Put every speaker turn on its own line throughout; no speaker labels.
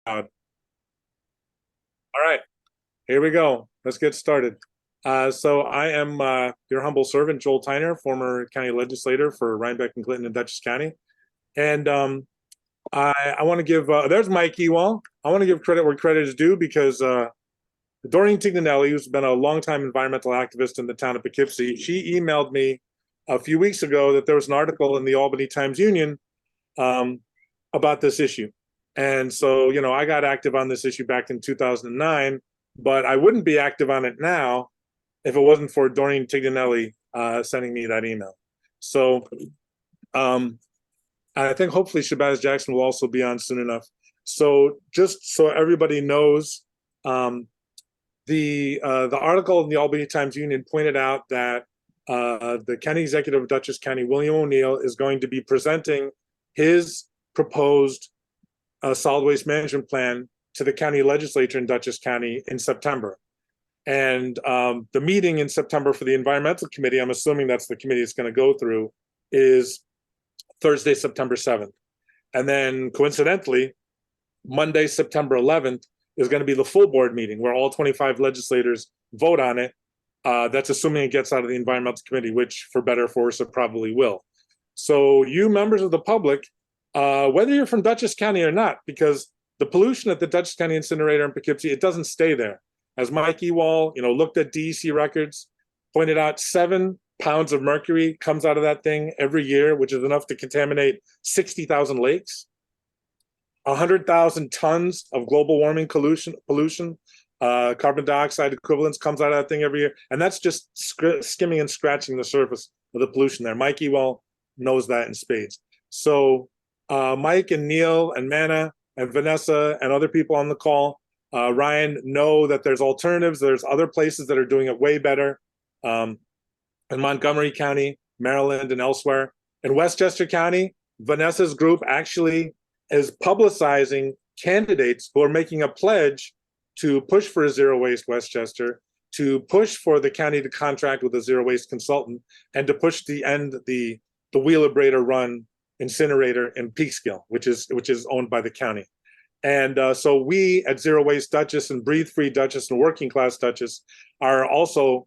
All right, here we go. Let's get started. So I am your humble servant, Joel Tyner, former county legislator for Rhinebeck and Clinton and Dutchess County. And I want to give, there's Mike Ewall. I want to give credit where credit is due because Doreen Tignanelli, who's been a longtime environmental activist in the town of Poughkeepsie, she emailed me a few weeks ago that there was an article in the Albany Times-Union about this issue. And so, you know, I got active on this issue back in 2009, but I wouldn't be active on it now if it wasn't for Doreen Tignanelli sending me that email. So I think hopefully Shabazz Jackson will also be on soon enough. So just so everybody knows, the article in the Albany Times-Union pointed out that the county executive of Dutchess County, William O'Neill, is going to be presenting his proposed solid waste management plan to the county legislature in Dutchess County in September. And the meeting in September for the environmental committee, I'm assuming that's the committee it's going to go through, is Thursday, September 7th. And then coincidentally, Monday, September 11th is going to be the full board meeting where all 25 legislators vote on it. That's assuming it gets out of the environmental committee, which for better or for worse, it probably will. So you members of the public, whether you're from Dutchess County or not, because the pollution at the Dutchess County incinerator in Poughkeepsie, it doesn't stay there. As Mike Ewall, you know, looked at DEC records, pointed out 7 pounds of mercury comes out of that thing every year, which is enough to contaminate 60,000 lakes. 100,000 tons of global warming pollution, carbon dioxide equivalents comes out of that thing every year. And that's just skimming and scratching the surface of the pollution there. Mike Ewall knows that in spades. So Mike and Neil and Manna and Vanessa and other people on the call, Ryan, know that there's alternatives. There's other places that are doing it way better. In Montgomery County, Maryland, and elsewhere. In Westchester County, Vanessa's group actually is publicizing candidates who are making a pledge to push for a zero waste Westchester, to push for the county to contract with a zero waste consultant, and to push to end the Wheelabrator run incinerator in Peekskill, which is owned by the county. And so we at Zero Waste Dutchess and Breathe Free Dutchess and Working Class Dutchess are also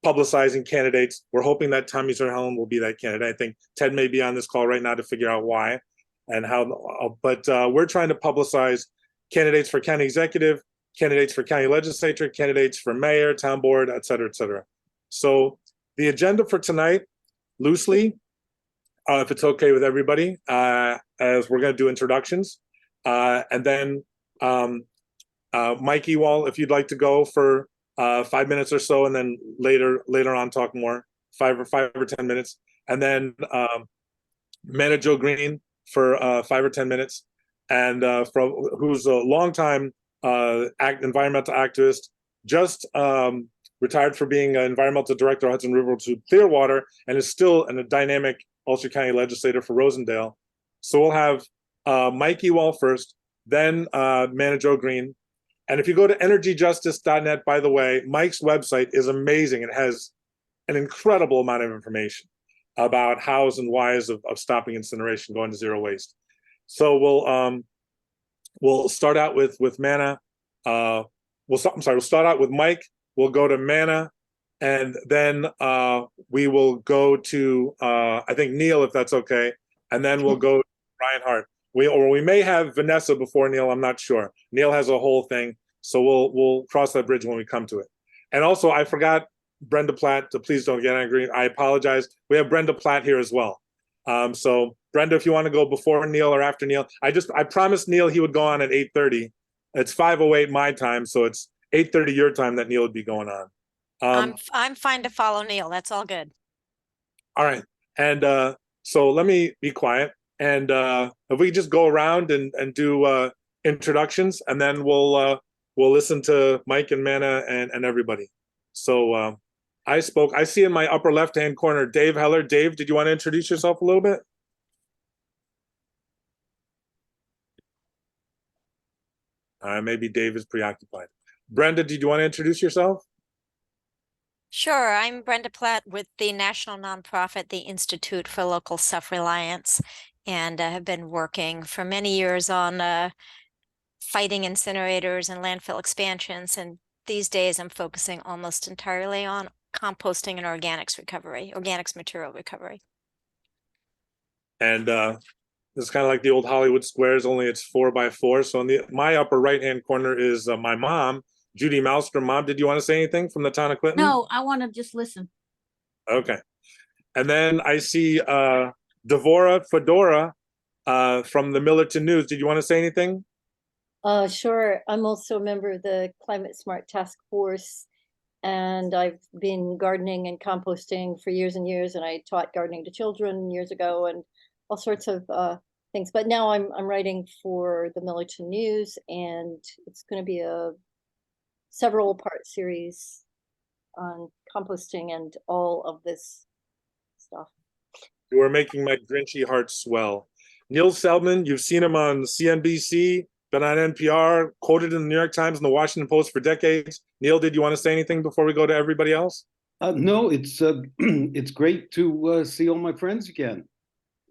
publicizing candidates. We're hoping that Tommy Zerhelen will be that candidate. I think Ted may be on this call right now to figure out why and how, but we're trying to publicize candidates for county executive, candidates for county legislature, candidates for mayor, town board, et cetera, et cetera. So the agenda for tonight, loosely, if it's okay with everybody, as we're going to do introductions, and then Mike Ewall, if you'd like to go for 5 minutes or so, and then later on talk more, 5 or 10 minutes, and then Manna Joe Greene for 5 or 10 minutes, and who's a longtime environmental activist, just retired for being an environmental director of Hudson River to Clearwater, and is still a dynamic Ulster County legislator for Rosendale. So we'll have Mike Ewall first, then Manna Joe Greene. And if you go to energyjustice.net, by the way, Mike's website is amazing. It has an incredible amount of information about hows and whys of stopping incineration, going to zero waste. So we'll start out with Manna. We'll start out with Mike. We'll go to Manna, and then we will go to I think Neil, if that's okay, and then we'll go to Ryon Hart. We may have Vanessa before Neil. I'm not sure. Neil has a whole thing, so we'll cross that bridge when we come to it. And also, I forgot Brenda Platt. So please don't get angry. I apologize. We have Brenda Platt here as well. So Brenda, if you want to go before Neil or after Neil, I promised Neil he would go on at 8:30. It's 5:08 my time, so it's 8:30 your time that Neil would be going on.
I'm fine to follow Neil. That's all good.
All right, and so let me be quiet. And if we just go around and do introductions, and then we'll listen to Mike and Manna and everybody. So I see in my upper left-hand corner, Dave Heller. Dave, did you want to introduce yourself a little bit? Maybe Dave is preoccupied. Brenda, did you want to introduce yourself?
Sure. I'm Brenda Platt with the national nonprofit, the Institute for Local Self-Reliance, and have been working for many years on fighting incinerators and landfill expansions. And these days I'm focusing almost entirely on composting and organics recovery, organics material recovery.
And it's kind of like the old Hollywood squares, only it's 4x4. So in my upper right-hand corner is my mom, Judy Malmstrom. Mom, did you want to say anything from the town of Clinton?
No, I want to just listen.
Okay. And then I see Devora Fedora from the Millerton News. Did you want to say anything?
Sure. I'm also a member of the Climate Smart Task Force, and I've been gardening and composting for years and years, and I taught gardening to children years ago and all sorts of things. But now I'm writing for the Millerton News, and it's going to be a several part series on composting and all of this stuff.
You are making my grinchy heart swell. Neil Seldman, you've seen him on CNBC, been on NPR, quoted in the New York Times and the Washington Post for decades. Neil, did you want to say anything before we go to everybody else?
No, it's it's great to see all my friends again.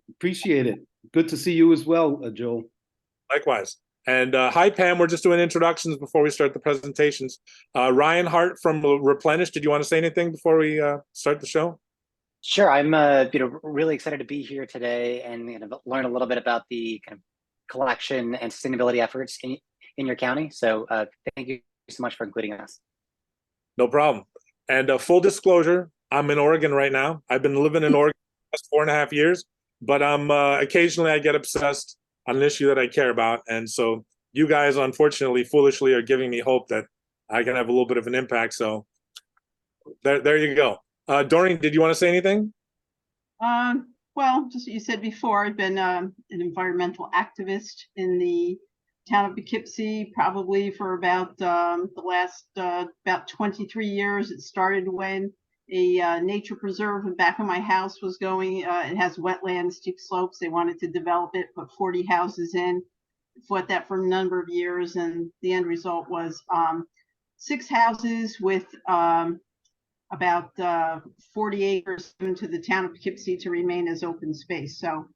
Appreciate it. Good to see you as well, Joel.
Likewise. And hi, Pam. We're just doing introductions before we start the presentations. Ryon Hart from Replenish, did you want to say anything before we start the show?
Sure. I'm really excited to be here today and learn a little bit about the kind of collection and sustainability efforts in your county. So thank you so much for including us.
No problem. And full disclosure, I'm in Oregon right now. I've been living in Oregon for the last 4.5 years, but I'm occasionally I get obsessed on an issue that I care about. And so you guys, unfortunately, foolishly are giving me hope that I can have a little bit of an impact. So there you go. Doreen, did you want to say anything?
Well, just what you said before, I've been an environmental activist in the town of Poughkeepsie probably for about the last about 23 years. It started when a nature preserve in back of my house was going. It has wetlands, steep slopes. They wanted to develop it, put 40 houses in. Fought that for a number of years, and the end result was 6 houses with about 40 acres into the town of Poughkeepsie to remain as open space. So,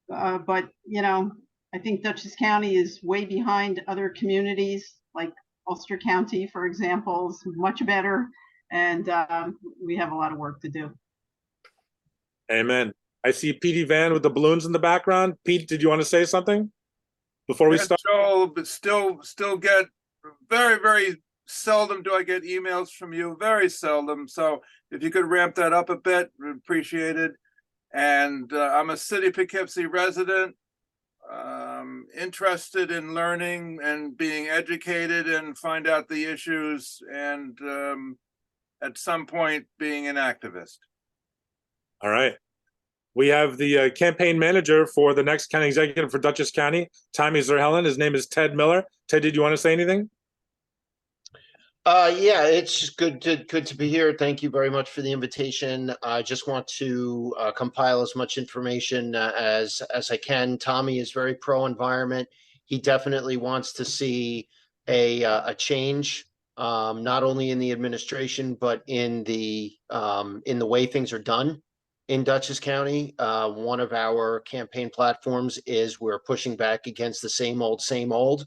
but you know, I think Dutchess County is way behind other communities like Ulster County, for example, is much better, and we have a lot of work to do.
Amen. I see Petey Van with the balloons in the background. Pete, did you want to say something before we start?
Joel, but still get very seldom do I get emails from you, very seldom. So if you could ramp that up a bit, appreciate it. And I'm a City Poughkeepsie resident, interested in learning and being educated and find out the issues, and at some point being an activist.
All right. We have the campaign manager for the next county executive for Dutchess County, Tommy Zerhelen. His name is Ted Miller. Ted, did you want to say anything?
Yeah, it's good to be here. Thank you very much for the invitation. I just want to compile as much information as I can. Tommy is very pro-environment. He definitely wants to see a change, not only in the administration but in the way things are done in Dutchess County. One of our campaign platforms is we're pushing back against the same old.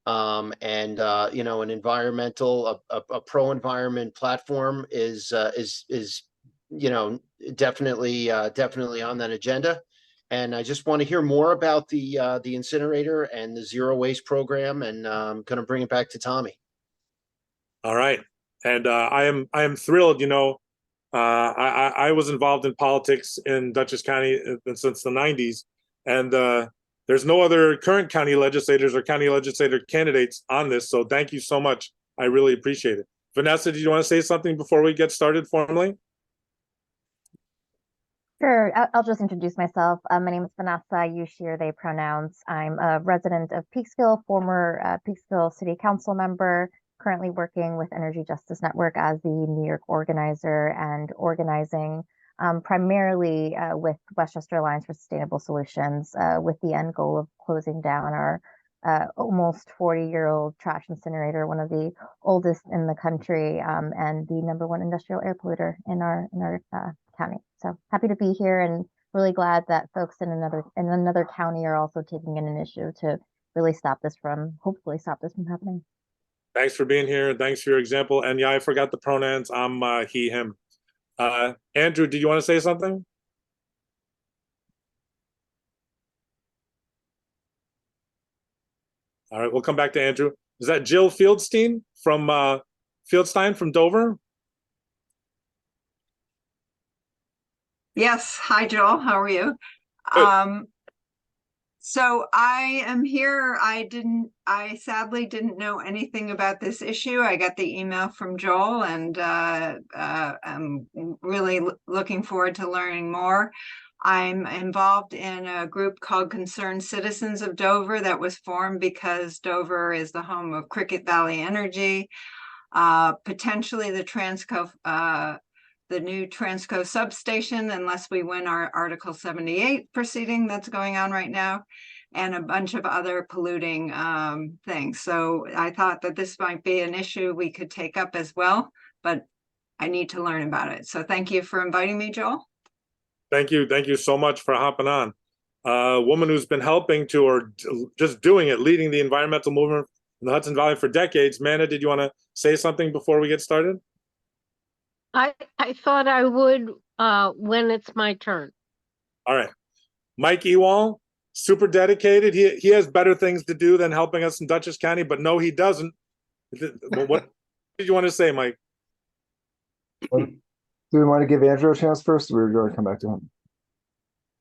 And you know, an environmental, a pro-environment platform is you know, definitely on that agenda. And I just want to hear more about the incinerator and the zero waste program, and I'm going to bring it back to Tommy.
All right. And I am thrilled. You know, I was involved in politics in Dutchess County since the 90s, and there's no other current county legislators or county legislator candidates on this. So thank you so much. I really appreciate it. Vanessa, did you want to say something before we get started formally?
Sure. I'll just introduce myself. My name is Vanessa, you, she, they pronouns. I'm a resident of Peaksville, former Peaksville City Council member, currently working with Energy Justice Network as the New York organizer and organizing primarily with Westchester Alliance for Sustainable Solutions, with the end goal of closing down our almost 40-year-old trash incinerator, one of the oldest in the country, and the #1 industrial air polluter in our county. So happy to be here, and really glad that folks in another county are also taking an initiative to really hopefully stop this from happening.
Thanks for being here. Thanks for your example. And yeah, I forgot the pronouns. I'm he, him. Andrew, did you want to say something? All right, we'll come back to Andrew. Is that Jill Fieldstein from Dover?
Yes. Hi, Joel. How are you?
Good.
So I am here. I sadly didn't know anything about this issue. I got the email from Joel, and I'm really looking forward to learning more. I'm involved in a group called Concerned Citizens of Dover that was formed because Dover is the home of Cricket Valley Energy. Potentially the new Transco substation, unless we win our Article 78 proceeding that's going on right now, and a bunch of other polluting things. So I thought that this might be an issue we could take up as well, but I need to learn about it. So thank you for inviting me, Joel.
Thank you so much for hopping on. A woman who's been helping to, or just doing it, leading the environmental movement in the Hudson Valley for decades. Manna, did you want to say something before we get started?
I thought I would when it's my turn.
All right. Mike Ewall, super dedicated. He has better things to do than helping us in Dutchess County, but no, he doesn't. What did you want to say, Mike?
Do we want to give Andrew a chance first, or we're going to come back to him?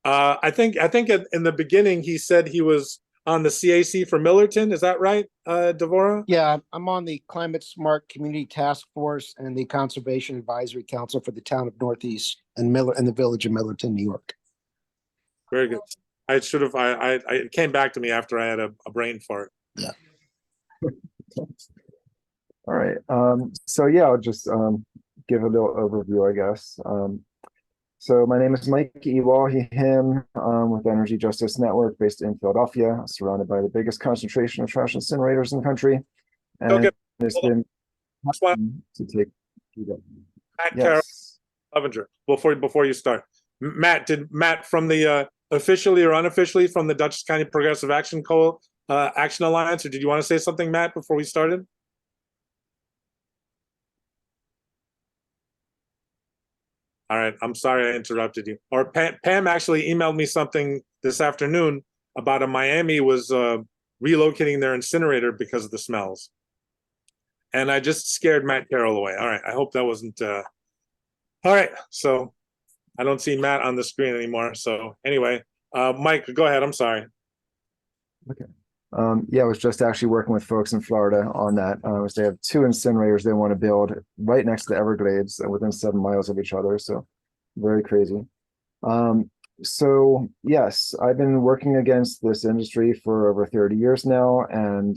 I think in the beginning he said he was on the CAC for Millerton. Is that right, Devora?
Yeah, I'm on the Climate Smart Community Task Force and the Conservation Advisory Council for the town of Northeast and the village of Millerton, New York.
Very good. I should have. It came back to me after I had a brain fart.
Yeah.
All right. So yeah, I'll just give a little overview, I guess. So my name is Mike Ewall, he, him, with Energy Justice Network based in Philadelphia, surrounded by the biggest concentration of trash incinerators in the country. And it's been to take
Matt Carroll Clevenger, before you start. Matt from the officially or unofficially from the Dutchess County Progressive Action Action Alliance, or did you want to say something, Matt, before we started? All right, I'm sorry I interrupted you. Or Pam actually emailed me something this afternoon about Miami was relocating their incinerator because of the smells. And I just scared Matt Carroll away. All right, I hope that wasn't... All right, so I don't see Matt on the screen anymore. So anyway, Mike, go ahead. I'm sorry.
Okay. Yeah, I was just actually working with folks in Florida on that. They have 2 incinerators they want to build right next to the Everglades, within 7 miles of each other. So very crazy. So yes, I've been working against this industry for over 30 years now, and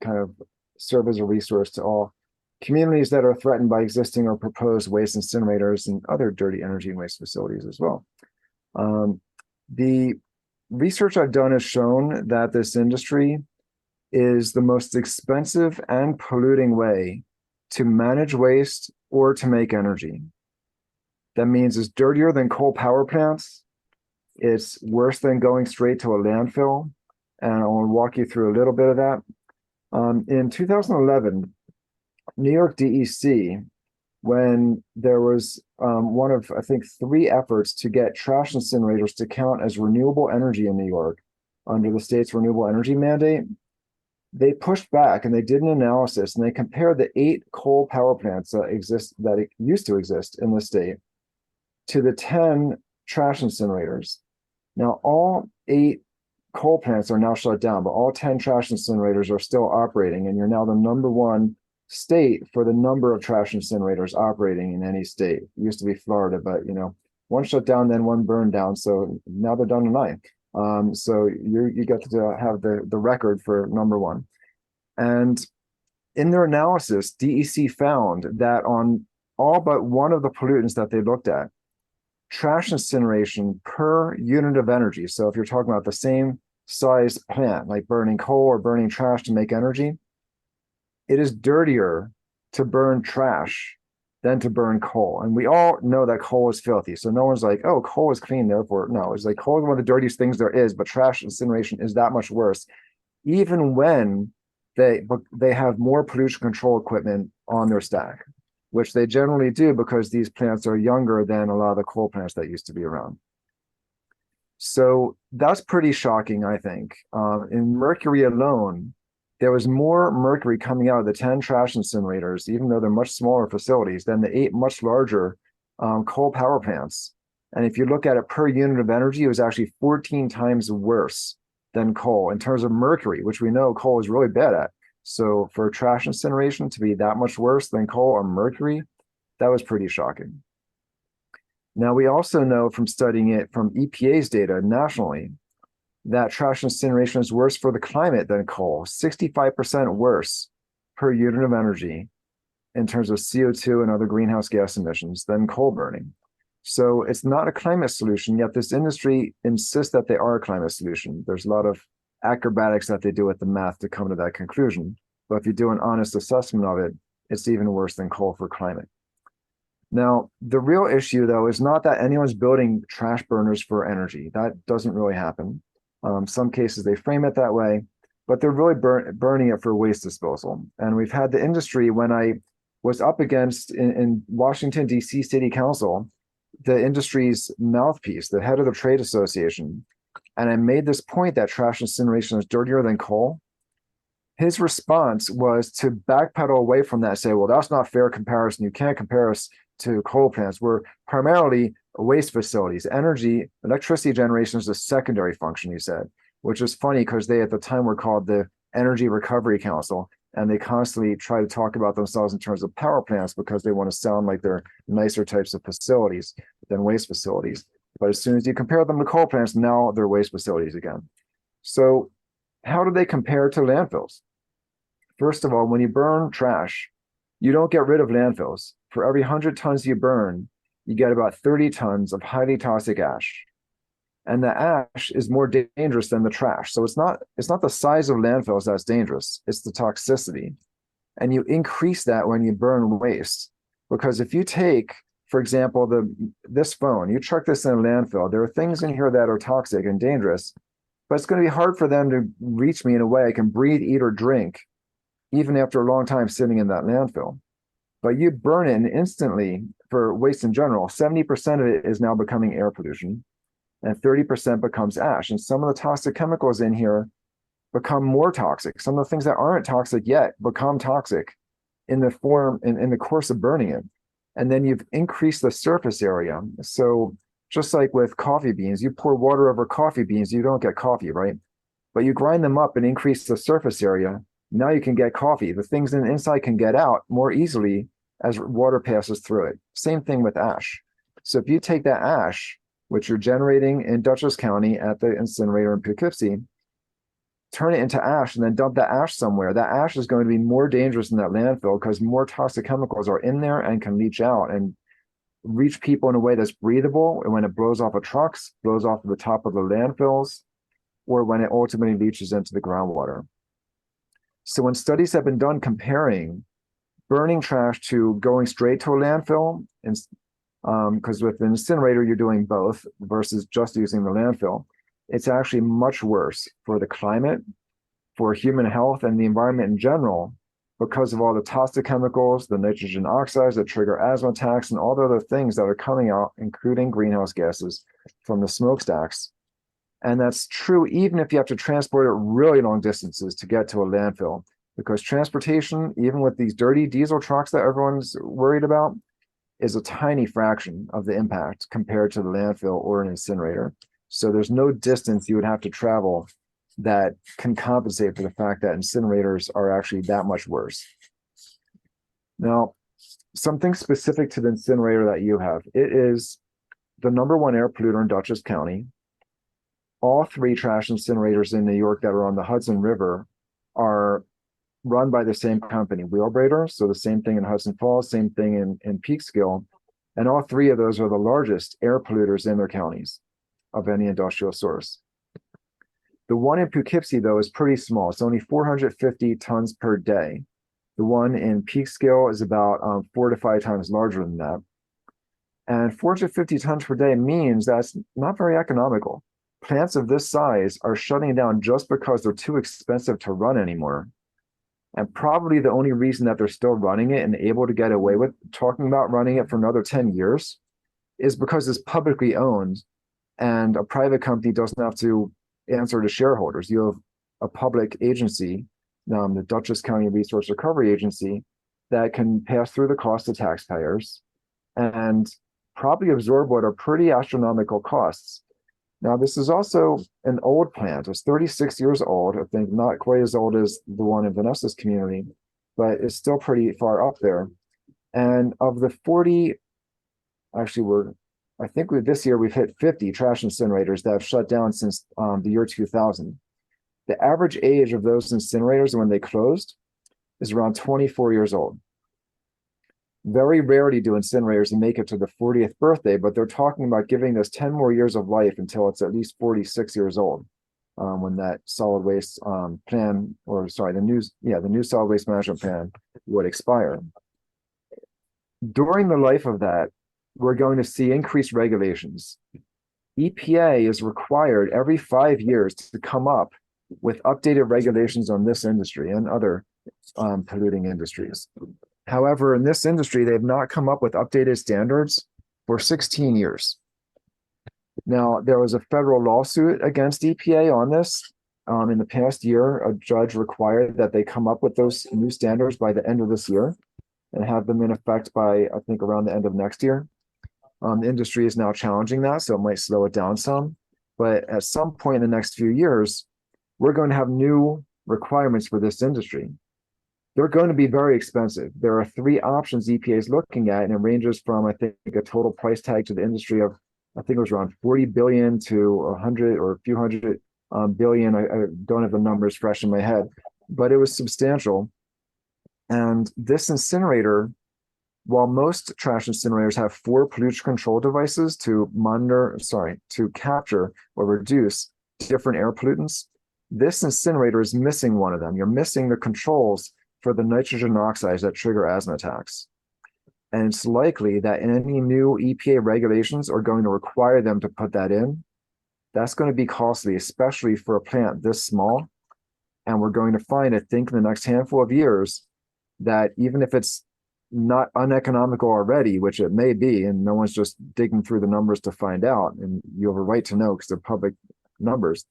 kind of serve as a resource to all communities that are threatened by existing or proposed waste incinerators and other dirty energy and waste facilities as well. The research I've done has shown that this industry is the most expensive and polluting way to manage waste or to make energy. That means it's dirtier than coal power plants. It's worse than going straight to a landfill. And I want to walk you through a little bit of that. In 2011, New York DEC, when there was one of, I think, 3 efforts to get trash incinerators to count as renewable energy in New York under the state's renewable energy mandate, they pushed back and they did an analysis, and they compared the 8 coal power plants that used to exist in the state to the 10 trash incinerators. Now, all 8 coal plants are now shut down, but all 10 trash incinerators are still operating, and you're now the #1 state for the number of trash incinerators operating in any state. It used to be Florida, but one shut down, then 1 burned down. So now they're down to 9. So you get to have the record for #1. And in their analysis, DEC found that on all but one of the pollutants that they looked at, trash incineration per unit of energy. So if you're talking about the same size plant, like burning coal or burning trash to make energy, it is dirtier to burn trash than to burn coal. And we all know that coal is filthy. So no one's like, oh, coal is clean, therefore. No, it's like coal is one of the dirtiest things there is, but trash incineration is that much worse. even when they have more pollution control equipment on their stack, which they generally do because these plants are younger than a lot of the coal plants that used to be around. So that's pretty shocking, I think. In mercury alone, there was more mercury coming out of the 10 trash incinerators, even though they're much smaller facilities, than the 8 much larger coal power plants. And if you look at it per unit of energy, it was actually 14 times worse than coal in terms of mercury, which we know coal is really bad at. So for trash incineration to be that much worse than coal or mercury, that was pretty shocking. Now, we also know from studying it from EPA's data nationally that trash incineration is worse for the climate than coal, 65% worse per unit of energy in terms of CO2 and other greenhouse gas emissions than coal burning. So it's not a climate solution, yet this industry insists that they are a climate solution. There's a lot of acrobatics that they do with the math to come to that conclusion. But if you do an honest assessment of it, it's even worse than coal for climate. Now, the real issue, though, is not that anyone's building trash burners for energy. That doesn't really happen. Some cases they frame it that way, but they're really burning it for waste disposal. And we've had the industry, when I was up against in Washington, D.C. City Council, the industry's mouthpiece, the head of the trade association, and I made this point that trash incineration is dirtier than coal. His response was to backpedal away from that and say, well, that's not fair comparison. You can't compare us to coal plants. We're primarily waste facilities. Electricity generation is a secondary function, he said, which is funny because they at the time were called the Energy Recovery Council, and they constantly try to talk about themselves in terms of power plants because they want to sound like they're nicer types of facilities than waste facilities. But as soon as you compare them to coal plants, now they're waste facilities again. So how do they compare to landfills? First of all, when you burn trash, you don't get rid of landfills. For every 100 tons you burn, you get about 30 tons of highly toxic ash. And the ash is more dangerous than the trash. So it's not the size of landfills that's dangerous, it's the toxicity. And you increase that when you burn waste. Because if you take, for example, this phone, you chuck this in a landfill, there are things in here that are toxic and dangerous, but it's going to be hard for them to reach me in a way I can breathe, eat, or drink, even after a long time sitting in that landfill. But you burn it, and instantly, for waste in general, 70% of it is now becoming air pollution, and 30% becomes ash. And some of the toxic chemicals in here become more toxic. Some of the things that aren't toxic yet become toxic in the course of burning it. And then you've increased the surface area. So just like with coffee beans, you pour water over coffee beans, you don't get coffee, right? But you grind them up and increase the surface area. Now you can get coffee. The things in the inside can get out more easily as water passes through it. Same thing with ash. So if you take that ash, which you're generating in Dutchess County at the incinerator in Poughkeepsie, turn it into ash and then dump that ash somewhere, that ash is going to be more dangerous in that landfill because more toxic chemicals are in there and can leach out and reach people in a way that's breathable. And when it blows off of trucks, blows off of the top of the landfills, or when it ultimately leaches into the groundwater. So when studies have been done comparing burning trash to going straight to a landfill, because with an incinerator, you're doing both versus just using the landfill, it's actually much worse for the climate, for human health, and the environment in general, because of all the toxic chemicals, the nitrogen oxides that trigger asthma attacks, and all the other things that are coming out, including greenhouse gases from the smokestacks. And that's true even if you have to transport it really long distances to get to a landfill, because transportation, even with these dirty diesel trucks that everyone's worried about, is a tiny fraction of the impact compared to the landfill or an incinerator. So there's no distance you would have to travel that can compensate for the fact that incinerators are actually that much worse. Now, something specific to the incinerator that you have, it is the number1 air polluter in Dutchess County. All 3 trash incinerators in New York that are on the Hudson River are run by the same company, Wheelbrader. So the same thing in Hudson Falls, same thing in Peekskill. And all 3 of those are the largest air polluters in their counties of any industrial source. The one in Poughkeepsie, though, is pretty small. It's only 450 tons per day. The one in Peekskill is about 4 to 5 times larger than that. And 450 tons per day means that's not very economical. plants of this size are shutting down just because they're too expensive to run anymore. And probably the only reason that they're still running it and able to get away with talking about running it for another 10 years is because it's publicly owned and a private company doesn't have to answer to shareholders. You have a public agency, the Dutchess County Resource Recovery Agency, that can pass through the cost to taxpayers and probably absorb what are pretty astronomical costs. Now, this is also an old plant. It's 36 years old. I think not quite as old as the one in Vanessa's community, but it's still pretty far up there. And of the 40, actually, this year we've hit 50 trash incinerators that have shut down since the year 2000. The average age of those incinerators when they closed is around 24 years old. Very rarely do incinerators make it to the 40th birthday, but they're talking about giving this 10 more years of life until it's at least 46 years old when that solid waste plan, or sorry, the new solid waste management plan would expire. During the life of that, we're going to see increased regulations. EPA is required every 5 years to come up with updated regulations on this industry and other polluting industries. However, in this industry, they've not come up with updated standards for 16 years. Now, there was a federal lawsuit against EPA on this. In the past year, a judge required that they come up with those new standards by the end of this year and have them in effect by, I think, around the end of next year. The industry is now challenging that, so it might slow it down some. But at some point in the next few years, we're going to have new requirements for this industry. They're going to be very expensive. There are 3 options EPA is looking at, and it ranges from, I think, a total price tag to the industry of, I think it was around 40 billion to 100 or a few hundred billion. I don't have the numbers fresh in my head, but it was substantial. And this incinerator, while most trash incinerators have 4 pollution control devices to capture or reduce different air pollutants, this incinerator is missing one of them. You're missing the controls for the nitrogen oxides that trigger asthma attacks. And it's likely that any new EPA regulations are going to require them to put that in. That's going to be costly, especially for a plant this small. And we're going to find, I think, in the next handful of years, that even if it's not uneconomical already, which it may be, and no one's just digging through the numbers to find out, and you have a right to know because they're public numbers.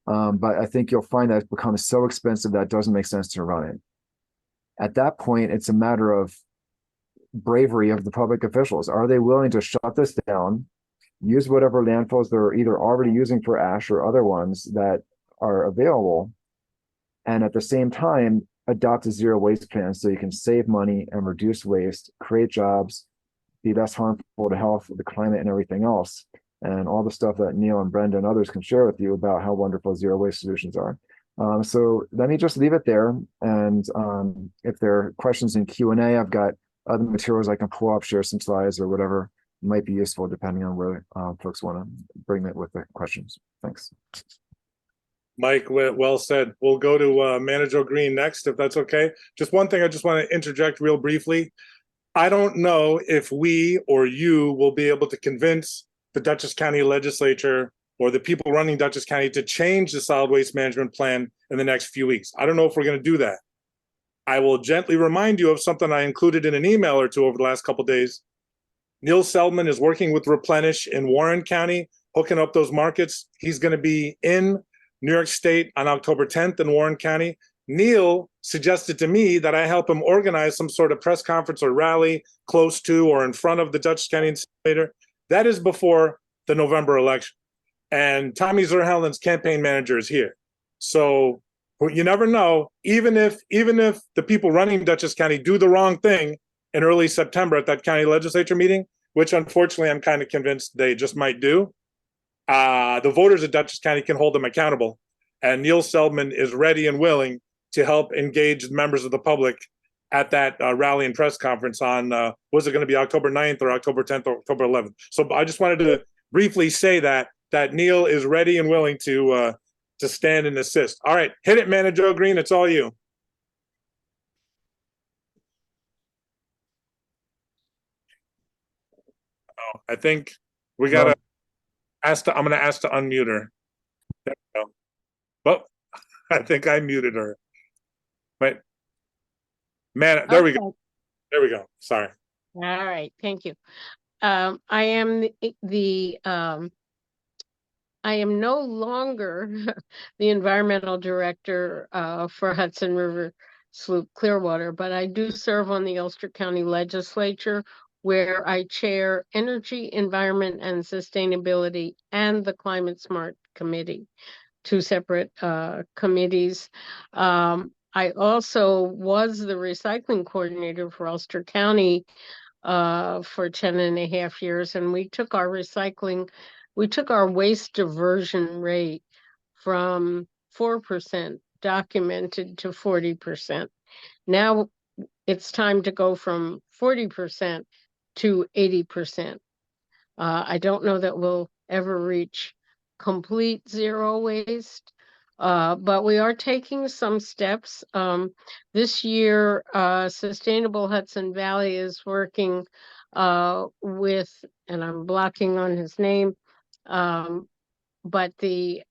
But I think you'll find that it becomes so expensive that it doesn't make sense to run it. At that point, it's a matter of bravery of the public officials. Are they willing to shut this down, use whatever landfills they're either already using for ash or other ones that are available, and at the same time, adopt a zero waste plan so you can save money and reduce waste, create jobs, be less harmful to health, the climate, and everything else, and all the stuff that Neil and Brenda and others can share with you about how wonderful zero waste solutions are. So let me just leave it there. And if there are questions in Q&A, I've got other materials I can pull up, share some slides or whatever might be useful depending on where folks want to bring it with the questions. Thanks.
Mike, well said. We'll go to Manager Greene next, if that's okay. Just one thing I just want to interject real briefly. I don't know if we or you will be able to convince the Dutchess County Legislature or the people running Dutchess County to change the solid waste management plan in the next few weeks. I don't know if we're going to do that. I will gently remind you of something I included in an email or two over the last couple of days. Neil Seldman is working with Replenish in Warren County, hooking up those markets. He's going to be in New York State on October 10th in Warren County. Neil suggested to me that I help him organize some sort of press conference or rally close to or in front of the Dutchess County incinerator. That is before the November election. And Tommy Zerhelden's campaign manager is here. So you never know, even if the people running Dutchess County do the wrong thing in early September at that county legislature meeting, which unfortunately I'm kind of convinced they just might do, the voters of Dutchess County can hold them accountable. And Neil Seldman is ready and willing to help engage members of the public at that rally and press conference on, was it going to be October 9th or October 10th or October 11th? So I just wanted to briefly say that Neil is ready and willing to stand and assist. All right, hit it, Manager Greene. It's all you. Oh, I think we got to ask. I'm going to ask to unmute her. Well, I think I muted her. But man, there we go.
Okay.
There we go. Sorry.
All right, thank you. I am I am no longer the environmental director for Hudson River Sloop Clearwater, but I do serve on the Ulster County Legislature, where I chair Energy, Environment, and Sustainability and the Climate Smart Committee, two separate committees. I also was the recycling coordinator for Ulster County for 10.5 years, and we took our waste diversion rate from 4% documented to 40%. Now it's time to go from 40% to 80%. I don't know that we'll ever reach complete zero waste, but we are taking some steps. This year, Sustainable Hudson Valley is working with, and I'm blocking on his name, but the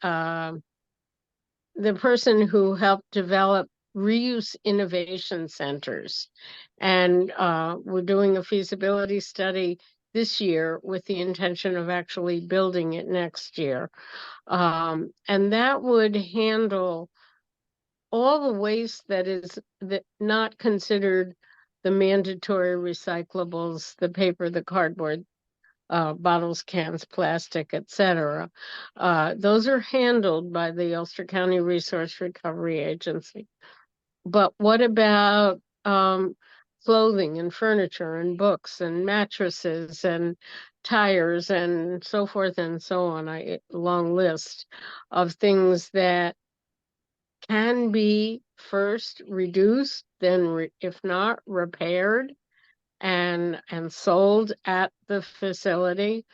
person who helped develop reuse innovation centers. And we're doing a feasibility study this year with the intention of actually building it next year. And that would handle all the waste that is not considered the mandatory recyclables, the paper, the cardboard, bottles, cans, plastic, etc. Those are handled by the Ulster County Resource Recovery Agency. But what about clothing and furniture and books and mattresses and tires and so forth and so on? A long list of things that can be first reduced, then if not repaired and sold at the facility,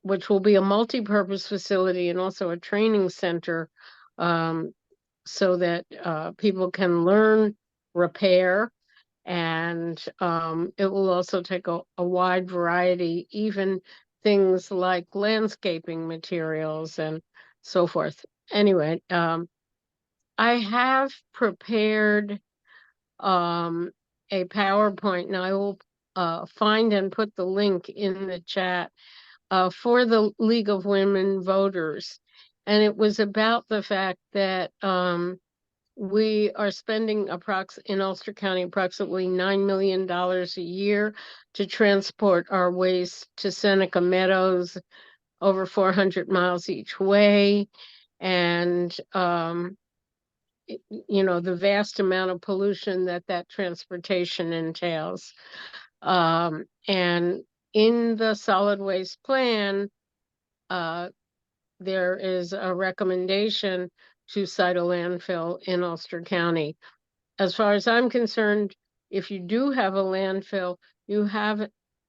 which will be a multi-purpose facility and also a training center, so that people can learn repair, and it will also take a wide variety, even things like landscaping materials and so forth. Anyway, I have prepared a PowerPoint, and I will find and put the link in the chat for the League of Women Voters. And it was about the fact that we are spending in Ulster County approximately $9 million a year to transport our waste to Seneca Meadows, over 400 miles each way. And the vast amount of pollution that transportation entails. And in the solid waste plan, there is a recommendation to site a landfill in Ulster County. As far as I'm concerned, if you do have a landfill, you have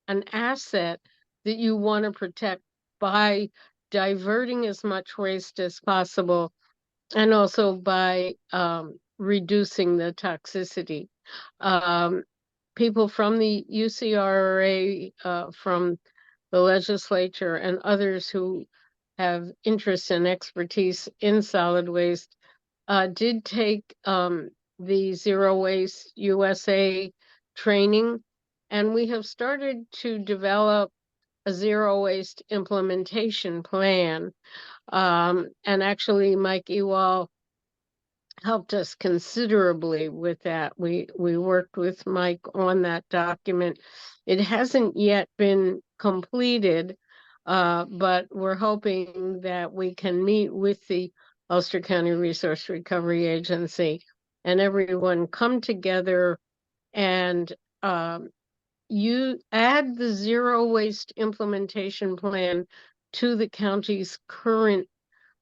an asset that you want to protect by diverting as much waste as possible, and also by reducing the toxicity. People from the UCRA, from the legislature, and others who have interest and expertise in solid waste did take the Zero Waste USA training, and we have started to develop a zero waste implementation plan. And actually, Mike Ewall helped us considerably with that. We worked with Mike on that document. It hasn't yet been completed, but we're hoping that we can meet with the Ulster County Resource Recovery Agency and everyone come together and you add the zero waste implementation plan to the county's current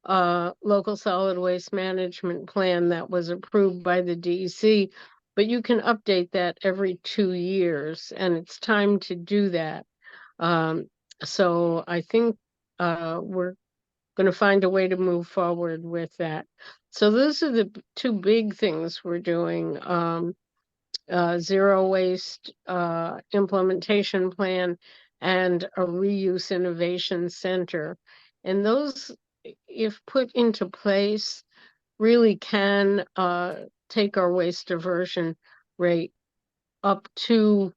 local solid waste management plan that was approved by the DEC, but you can update that every 2 years, and it's time to do that. So I think we're going to find a way to move forward with that. So those are the two big things we're doing. Zero waste implementation plan and a reuse innovation center. And those, if put into place, really can take our waste diversion rate up to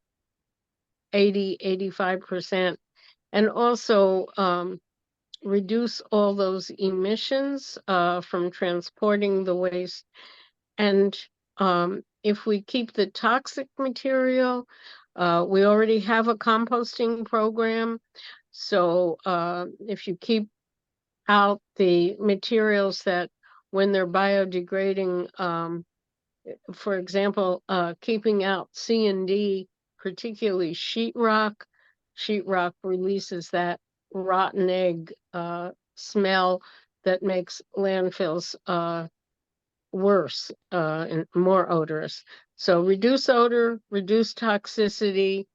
85%, and also reduce all those emissions from transporting the waste. And if we keep the toxic material, we already have a composting program. So if you keep out the materials that when they're biodegrading, for example, keeping out C&D, particularly sheetrock. Sheetrock releases that rotten egg smell that makes landfills worse and more odorous. So reduce odor, reduce toxicity,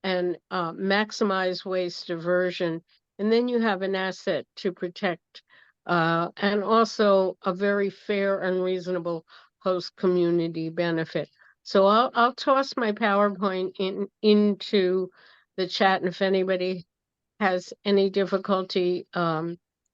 and maximize waste diversion. And then you have an asset to protect and also a very fair and reasonable host community benefit. So I'll toss my PowerPoint into the chat, and if anybody has any difficulty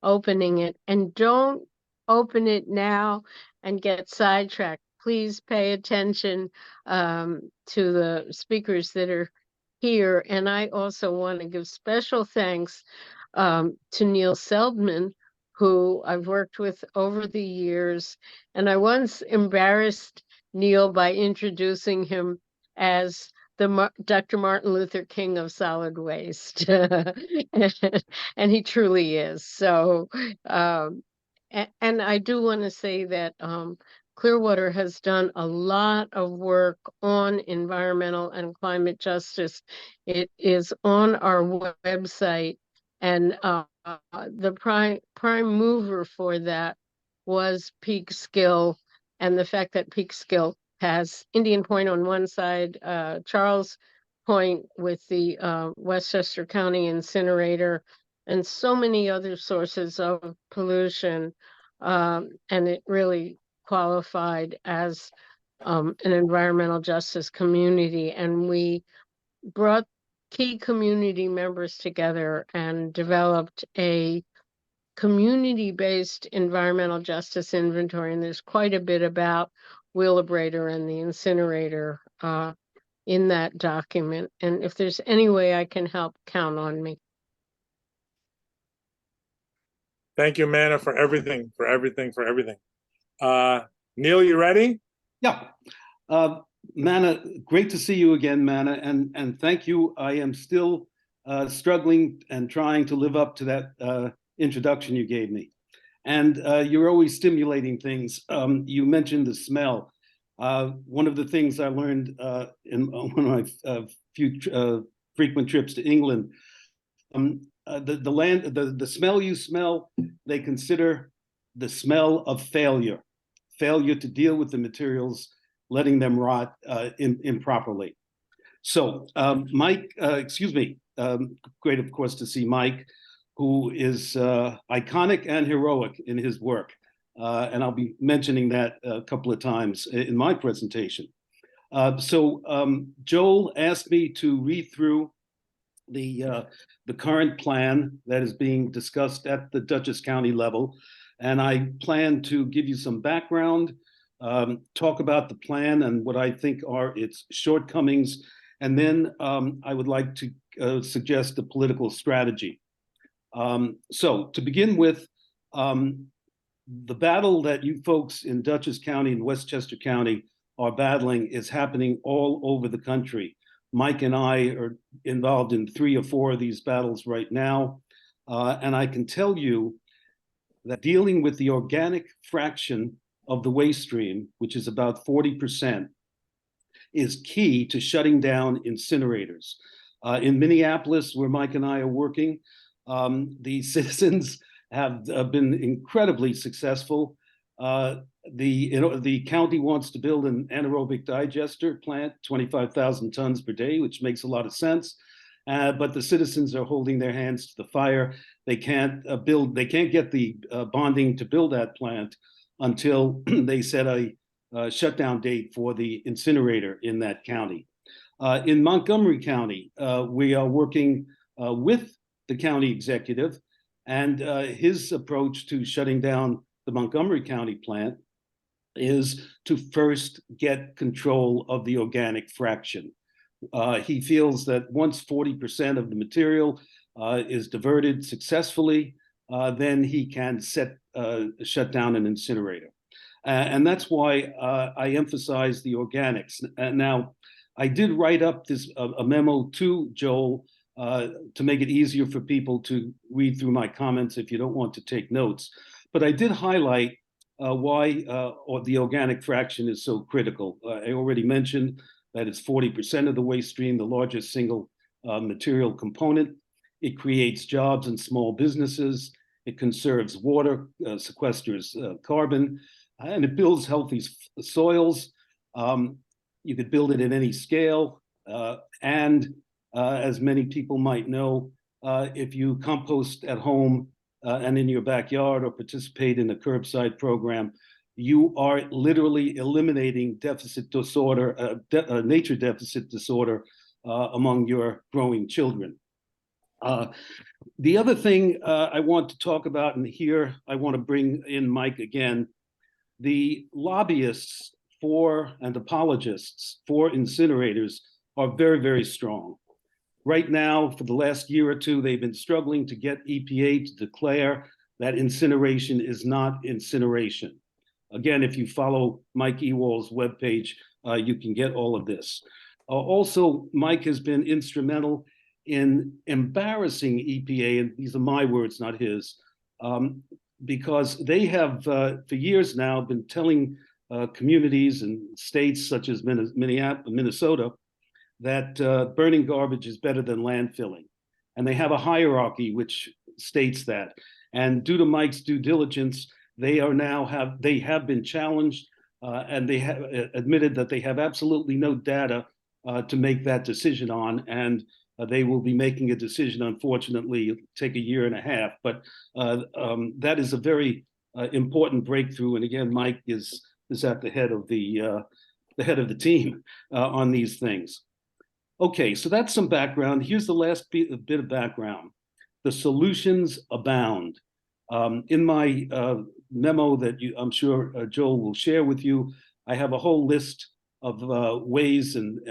opening it, and don't open it now and get sidetracked. Please pay attention to the speakers that are here. And I also want to give special thanks to Neil Seldman, who I've worked with over the years. And I once embarrassed Neil by introducing him as the Dr. Martin Luther King of solid waste. And he truly is. So, and I do want to say that Clearwater has done a lot of work on environmental and climate justice. It is on our website, and the prime mover for that was Peekskill, and the fact that Peekskill has Indian Point on one side, Charles Point with the Westchester County incinerator, and so many other sources of pollution, and it really qualified as an environmental justice community. And we brought key community members together and developed a community-based environmental justice inventory. And there's quite a bit about Wheelabrator and the incinerator in that document. And if there's any way I can help, count on me.
Thank you, Manna, for everything. Neil, you ready?
Yeah. Manna, great to see you again, Manna, and thank you. I am still struggling and trying to live up to that introduction you gave me. And you're always stimulating things. You mentioned the smell. One of the things I learned in one of my few frequent trips to England, the smell you smell, they consider the smell of failure to deal with the materials, letting them rot improperly. So Mike, great of course to see Mike, who is iconic and heroic in his work. And I'll be mentioning that a couple of times in my presentation. Joel asked me to read through the current plan that is being discussed at the Dutchess County level. And I plan to give you some background, talk about the plan and what I think are its shortcomings. And then I would like to suggest a political strategy. So to begin with, the battle that you folks in Dutchess County and Westchester County are battling is happening all over the country. Mike and I are involved in 3 or 4 of these battles right now. And I can tell you that dealing with the organic fraction of the waste stream, which is about 40%, is key to shutting down incinerators. In Minneapolis, where Mike and I are working, the citizens have been incredibly successful. The county wants to build an anaerobic digester plant, 25,000 tons per day, which makes a lot of sense. But the citizens are holding their hands to the fire. They can't get the bonding to build that plant until they set a shutdown date for the incinerator in that county. In Montgomery County, we are working with the county executive and his approach to shutting down the Montgomery County plant is to first get control of the organic fraction. He feels that once 40% of the material is diverted successfully, then he can shut down an incinerator. And that's why I emphasize the organics. Now, I did write up a memo to Joel to make it easier for people to read through my comments if you don't want to take notes. But I did highlight why the organic fraction is so critical. I already mentioned that it's 40% of the waste stream, the largest single material component. It creates jobs in small businesses. It conserves water, sequesters carbon, and it builds healthy soils. You could build it at any scale. As many people might know, if you compost at home and in your backyard or participate in a curbside program, you are literally eliminating deficit disorder, nature deficit disorder among your growing children. The other thing I want to talk about, and here I want to bring in Mike again, the lobbyists for and apologists for incinerators are very, very strong. Right now, for the last year or two, they've been struggling to get EPA to declare that incineration is not incineration. Again, if you follow Mike Ewall's webpage, you can get all of this. Also, Mike has been instrumental in embarrassing EPA, and these are my words, not his, because they have, for years now, been telling communities and states such as Minnesota that burning garbage is better than landfilling. And they have a hierarchy which states that. And due to Mike's due diligence, they have been challenged and they have admitted that they have absolutely no data to make that decision on. And they will be making a decision, unfortunately, it'll take a year and a half. But that is a very important breakthrough. And again, Mike is at the head of the team on these things. Okay, so that's some background. Here's the last bit of background. The solutions abound. In my memo that I'm sure Joel will share with you, I have a whole list of ways and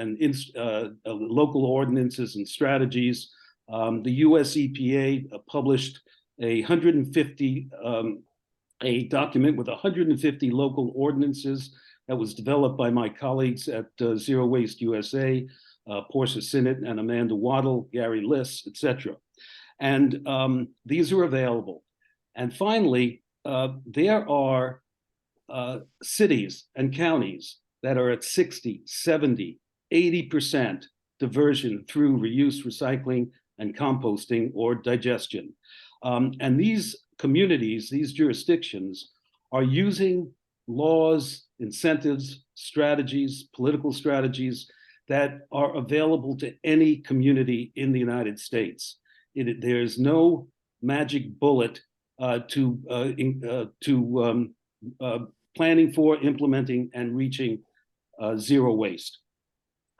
local ordinances and strategies. The US EPA published a document with 150 local ordinances that was developed by my colleagues at Zero Waste USA, Portia Sinnott and Amanda Waddle, Gary Liss, etc. And these are available. And finally, there are cities and counties that are at 60, 70, 80% diversion through reuse, recycling, and composting or digestion. And these communities, these jurisdictions, are using laws, incentives, strategies, political strategies that are available to any community in the United States. There's no magic bullet to planning for, implementing, and reaching zero waste.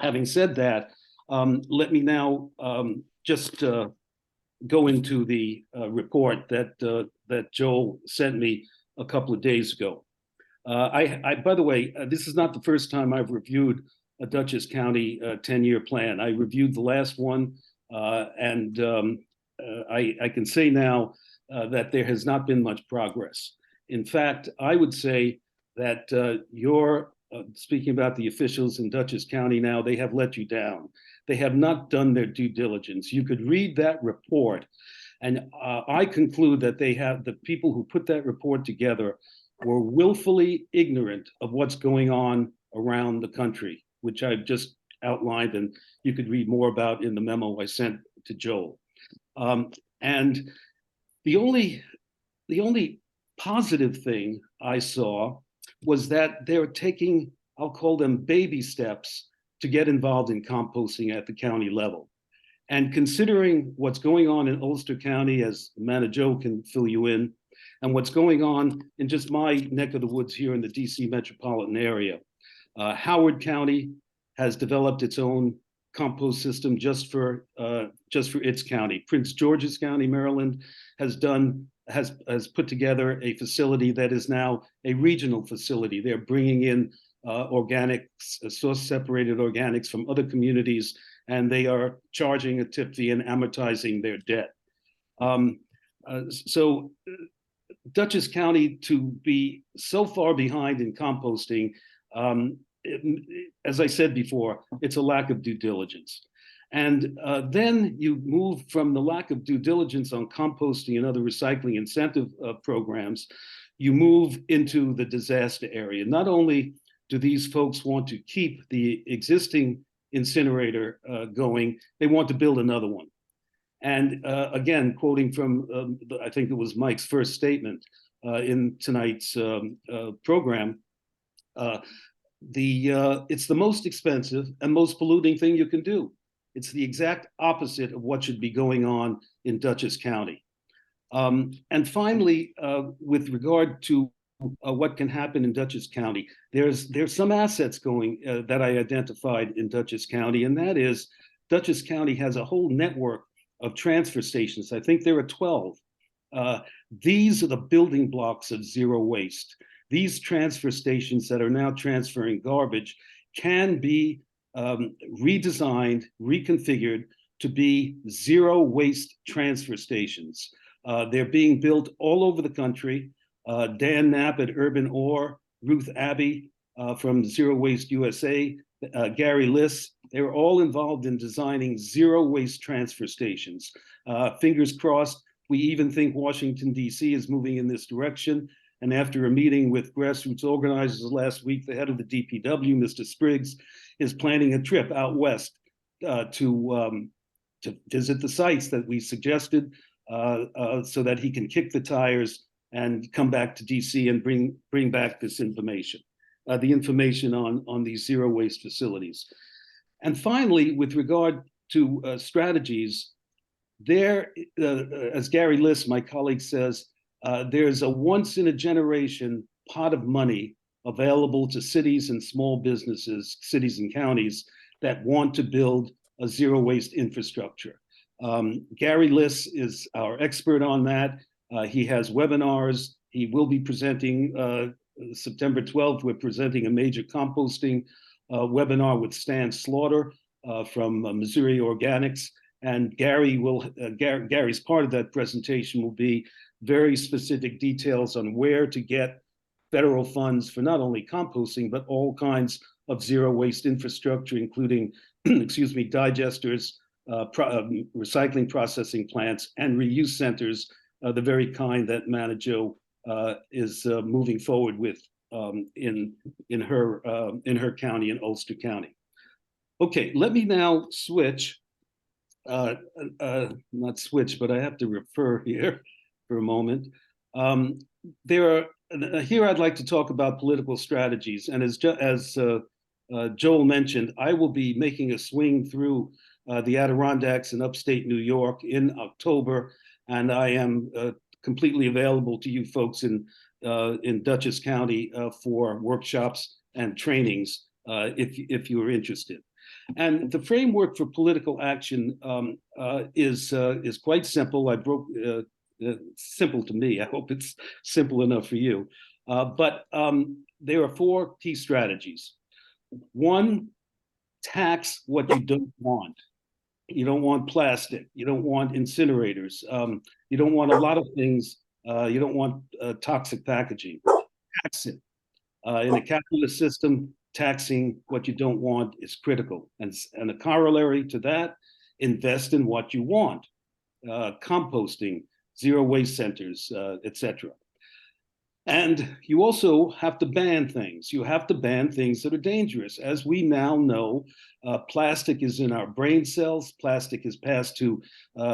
Having said that, let me now just go into the report that Joel sent me a couple of days ago. By the way, this is not the first time I've reviewed a Dutchess County 10-year plan. I reviewed the last one, and I can say now that there has not been much progress. In fact, I would say that you're speaking about the officials in Dutchess County now, they have let you down. They have not done their due diligence. You could read that report, and I conclude that the people who put that report together were willfully ignorant of what's going on around the country, which I've just outlined, and you could read more about in the memo I sent to Joel. And the only positive thing I saw was that they're taking, I'll call them baby steps, to get involved in composting at the county level. And considering what's going on in Ulster County, as Manna Joe can fill you in, and what's going on in just my neck of the woods here in the DC metropolitan area, Howard County has developed its own compost system just for its county. Prince George's County, Maryland, has done has put together a facility that is now a regional facility. They're bringing in organics, source-separated organics from other communities, and they are charging a tip fee and amortizing their debt. So Dutchess County to be so far behind in composting, as I said before, it's a lack of due diligence. And then you move from the lack of due diligence on composting and other recycling incentive programs, you move into the disaster area. Not only do these folks want to keep the existing incinerator going, they want to build another one. And again, quoting from, I think it was Mike's first statement in tonight's program, it's the most expensive and most polluting thing you can do. It's the exact opposite of what should be going on in Dutchess County. And finally, with regard to what can happen in Dutchess County, there's some assets going that I identified in Dutchess County, and that is Dutchess County has a whole network of transfer stations. I think there are 12. These are the building blocks of zero waste. These transfer stations that are now transferring garbage can be redesigned, reconfigured to be zero waste transfer stations. They're being built all over the country. Dan Knapp at Urban Ore, Ruth Abbey from Zero Waste USA, Gary Liss, they were all involved in designing zero waste transfer stations. Fingers crossed, we even think Washington, D.C. is moving in this direction. And after a meeting with grassroots organizers last week, the head of the DPW, Mr. Spriggs, is planning a trip out west to visit the sites that we suggested so that he can kick the tires and come back to DC and bring back this information, the information on these zero waste facilities. And finally, with regard to strategies, there, as Gary Liss, my colleague, says, there's a once in a generation pot of money available to cities and small businesses, cities and counties that want to build a zero waste infrastructure. Gary Liss is our expert on that. He has webinars. He will be presenting September 12th. We're presenting a major composting webinar with Stan Slaughter from Missouri Organics. And Gary's part of that presentation will be very specific details on where to get federal funds for not only composting, but all kinds of zero waste infrastructure, including, excuse me, digesters, recycling processing plants, and reuse centers, the very kind that Manna is moving forward with in her county, in Ulster County. Okay, let me now switch. Not switch, but I have to refer here for a moment. Here I'd like to talk about political strategies, and as Joel mentioned, I will be making a swing through the Adirondacks in upstate New York in October, and I am completely available to you folks in Dutchess County for workshops and trainings if you are interested. And the framework for political action is quite simple. Simple to me. I hope it's simple enough for you. But there are four key strategies. One, tax what you don't want. You don't want plastic. You don't want incinerators. You don't want a lot of things. You don't want toxic packaging. Tax it. In a capitalist system, taxing what you don't want is critical. And a corollary to that, invest in what you want. Composting, zero waste centers, etc. And you also have to ban things. You have to ban things that are dangerous. As we now know, plastic is in our brain cells. Plastic is passed to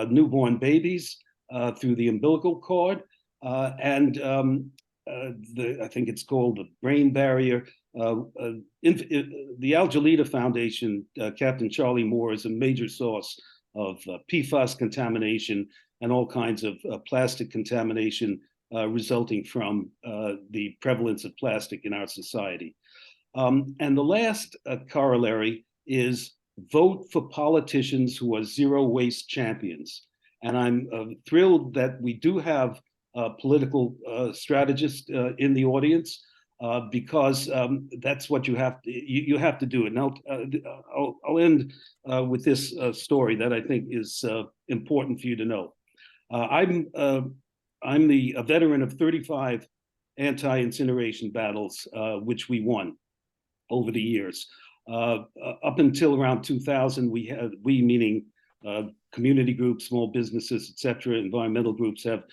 newborn babies through the umbilical cord. I think it's called the brain barrier. The Al-Jalida Foundation, Captain Charlie Moore, is a major source of PFAS contamination and all kinds of plastic contamination resulting from the prevalence of plastic in our society. And the last corollary is vote for politicians who are zero waste champions. And I'm thrilled that we do have political strategist in the audience, because that's what you have to do. And I'll end with this story that I think is important for you to know. I'm a veteran of 35 anti-incineration battles, which we won over the years. Up until around 2000, we meaning community groups, small businesses, etc., environmental groups have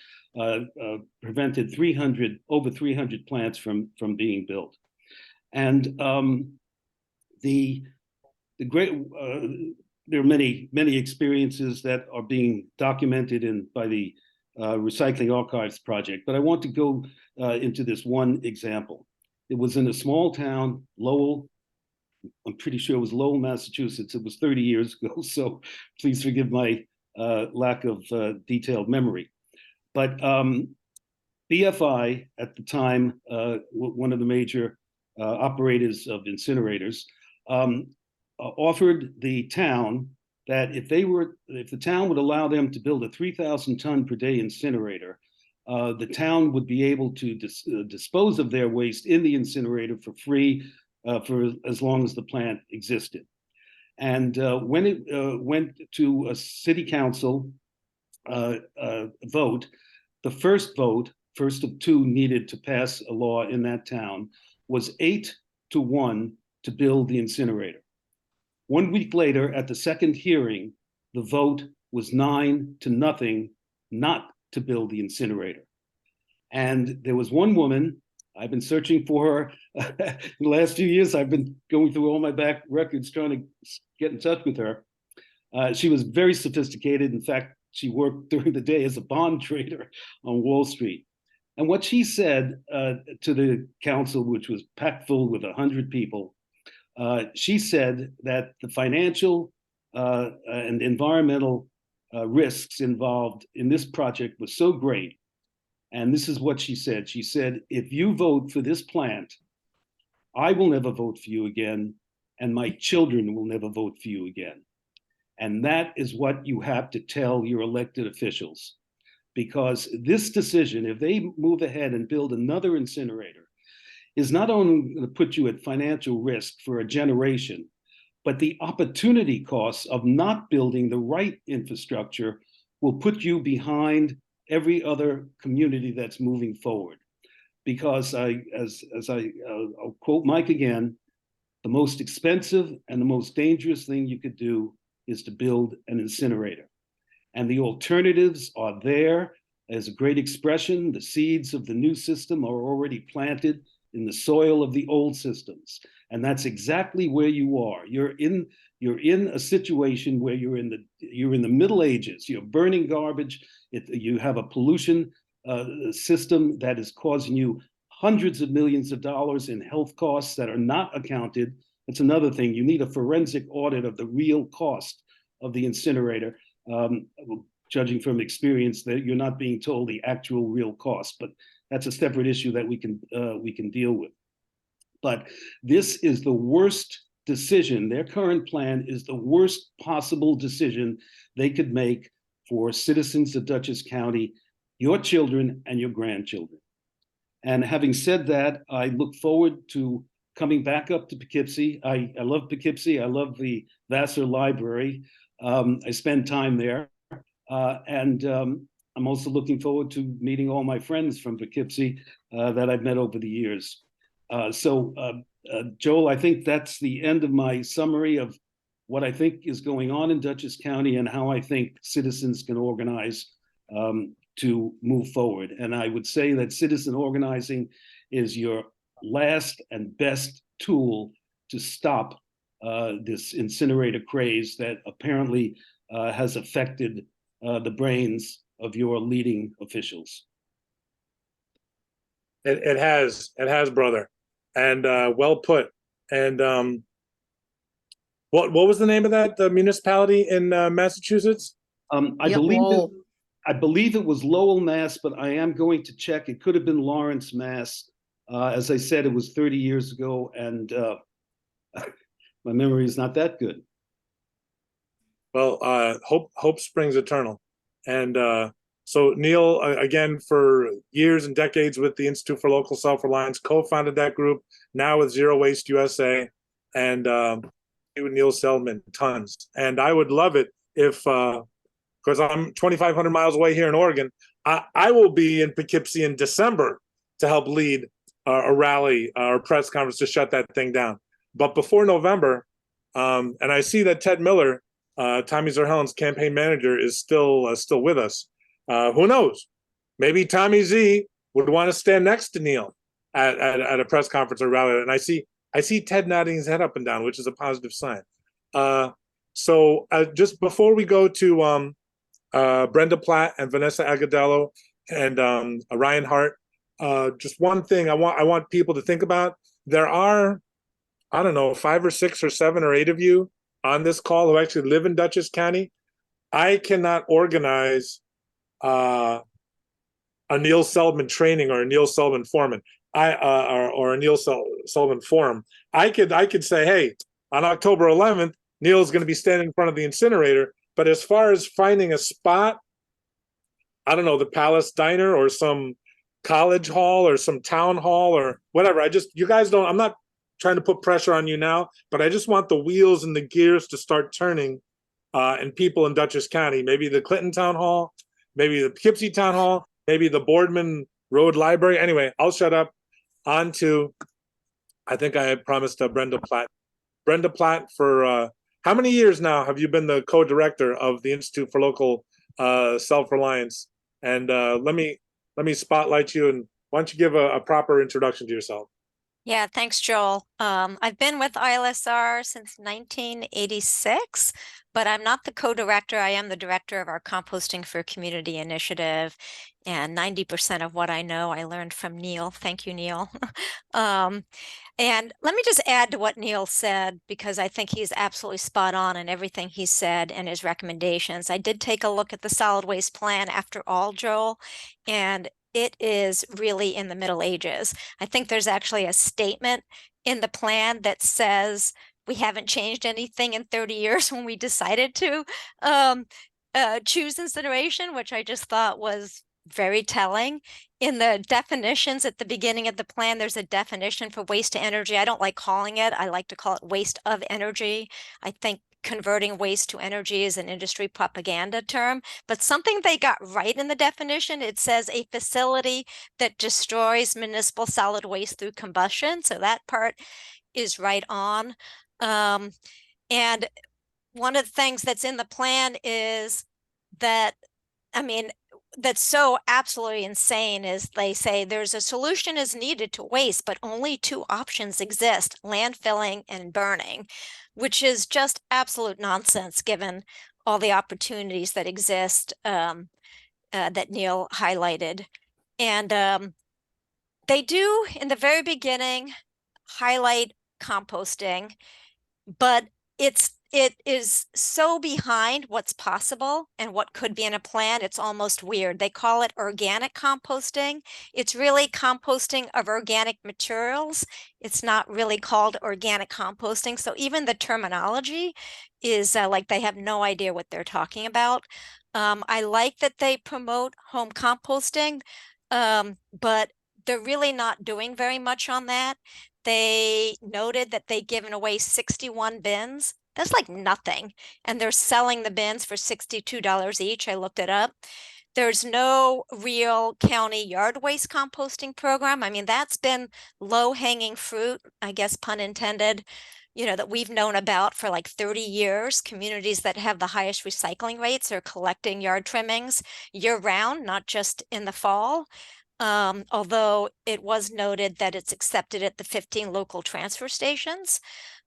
prevented over 300 plants from being built. And there are many experiences that are being documented by the Recycling Archives Project, but I want to go into this one example. It was in a small town, Lowell. I'm pretty sure it was Lowell, Massachusetts. It was 30 years ago, so please forgive my lack of detailed memory. But BFI at the time, one of the major operators of incinerators, offered the town that if the town would allow them to build a 3,000 ton per day incinerator, the town would be able to dispose of their waste in the incinerator for free for as long as the plant existed. And when it went to a city council vote, the first of two needed to pass a law in that town, was 8-1 to build the incinerator. 1 week later, at the second hearing, the vote was 9-0 not to build the incinerator. And there was one woman, I've been searching for her in the last few years. I've been going through all my back records trying to get in touch with her. She was very sophisticated. In fact, she worked during the day as a bond trader on Wall Street. And what she said to the council, which was packed full with 100 people, she said that the financial and environmental risks involved in this project was so great. And this is what she said. She said, if you vote for this plant, I will never vote for you again, and my children will never vote for you again. And that is what you have to tell your elected officials. Because this decision, if they move ahead and build another incinerator, is not only going to put you at financial risk for a generation, but the opportunity costs of not building the right infrastructure will put you behind every other community that's moving forward. Because I'll quote Mike again, the most expensive and the most dangerous thing you could do is to build an incinerator. And the alternatives are there. As a great expression, the seeds of the new system are already planted in the soil of the old systems. And that's exactly where you are. You're in a situation where you're in the Middle Ages. You're burning garbage. You have a pollution system that is causing you hundreds of millions of dollars in health costs that are not accounted. That's another thing. You need a forensic audit of the real cost of the incinerator. Judging from experience, that you're not being told the actual real cost, but that's a separate issue that we can deal with. But this is the worst decision. Their current plan is the worst possible decision they could make for citizens of Dutchess County, your children and your grandchildren. And having said that, I look forward to coming back up to Poughkeepsie. I love Poughkeepsie. I love the Vassar Library. I spend time there. And I'm also looking forward to meeting all my friends from Poughkeepsie that I've met over the years. Joel, I think that's the end of my summary of what I think is going on in Dutchess County and how I think citizens can organize to move forward. And I would say that citizen organizing is your last and best tool to stop this incinerator craze that apparently has affected the brains of your leading officials.
It has, brother, and well put. And what was the name of that? The municipality in Massachusetts?
I believe it was Lowell, Mass, but I am going to check. It could have been Lawrence, Mass. As I said, it was 30 years ago, and my memory is not that good.
Well, hope springs eternal. And So Neil, again, for years and decades with the Institute for Local Self-Reliance, co-founded that group, now with Zero Waste USA, and Neil Seldman, tons. And I would love it if, because I'm 2,500 miles away here in Oregon, I will be in Poughkeepsie in December to help lead a rally or press conference to shut that thing down. But before November, and I see that Ted Miller, Tommy Zerhellen's campaign manager, is still with us. Who knows? Maybe Tommy Z would want to stand next to Neil at a press conference or rally. And I see Ted nodding his head up and down, which is a positive sign. So just before we go to Brenda Platt and Vanessa Agudelo and Ryon Hart, just one thing I want people to think about. There are, I don't know, 5 or 6 or 7 or 8 of you on this call who actually live in Dutchess County. I cannot organize a Neil Seldman training or a Neil Seldman foreman, or a Neil Seldman forum. I could say, hey, on October 11th, Neil's going to be standing in front of the incinerator. But as far as finding a spot, I don't know, the Palace Diner or some college hall or some town hall or whatever. You guys don't, I'm not trying to put pressure on you now, but I just want the wheels and the gears to start turning and people in Dutchess County, maybe the Clinton Town Hall, maybe the Poughkeepsie Town Hall, maybe the Boardman Road Library. Anyway, I'll shut up. On to, I think I had promised Brenda Platt. Brenda Platt, for how many years now have you been the co-director of the Institute for Local Self-Reliance? And let me spotlight you, and why don't you give a proper introduction to yourself?
Yeah, thanks, Joel. I've been with ILSR since 1986, but I'm not the co-director. I am the director of our Composting for Community initiative. And 90% of what I know, I learned from Neil. Thank you, Neil. And let me just add to what Neil said, because I think he's absolutely spot on in everything he said and his recommendations. I did take a look at the solid waste plan after all, Joel, and it is really in the Middle Ages. I think there's actually a statement in the plan that says we haven't changed anything in 30 years when we decided to choose incineration, which I just thought was very telling. In the definitions at the beginning of the plan, there's a definition for waste to energy. I don't like calling it. I like to call it waste of energy. I think converting waste to energy is an industry propaganda term, but something they got right in the definition, it says a facility that destroys municipal solid waste through combustion. So that part is right on. And one of the things that's in the plan is that, I mean, that's so absolutely insane is they say there's a solution is needed to waste, but only 2 options exist, landfilling and burning, which is just absolute nonsense given all the opportunities that exist that Neil highlighted. And they do, in the very beginning, highlight composting, but it is so behind what's possible and what could be in a plan. It's almost weird. They call it organic composting. It's really composting of organic materials. It's not really called organic composting. So even the terminology is like they have no idea what they're talking about. I like that they promote home composting, but they're really not doing very much on that. They noted that they've given away 61 bins. That's like nothing. And they're selling the bins for $62 each. I looked it up. There's no real county yard waste composting program. I mean, that's been low-hanging fruit, I guess, pun intended, that we've known about for like 30 years. Communities that have the highest recycling rates are collecting yard trimmings year-round, not just in the fall. Although it was noted that it's accepted at the 15 local transfer stations.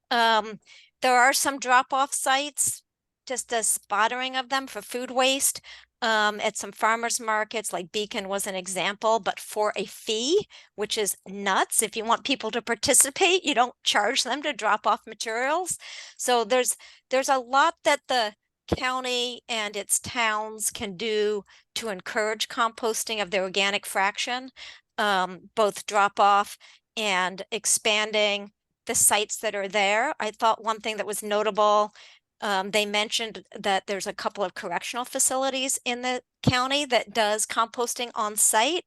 There are some drop-off sites, just a spottering of them for food waste at some farmers markets, like Beacon was an example, but for a fee, which is nuts. If you want people to participate, you don't charge them to drop off materials. So there's a lot that the county and its towns can do to encourage composting of the organic fraction, both drop off and expanding the sites that are there. I thought one thing that was notable They mentioned that there's a couple of correctional facilities in the county that does composting on site.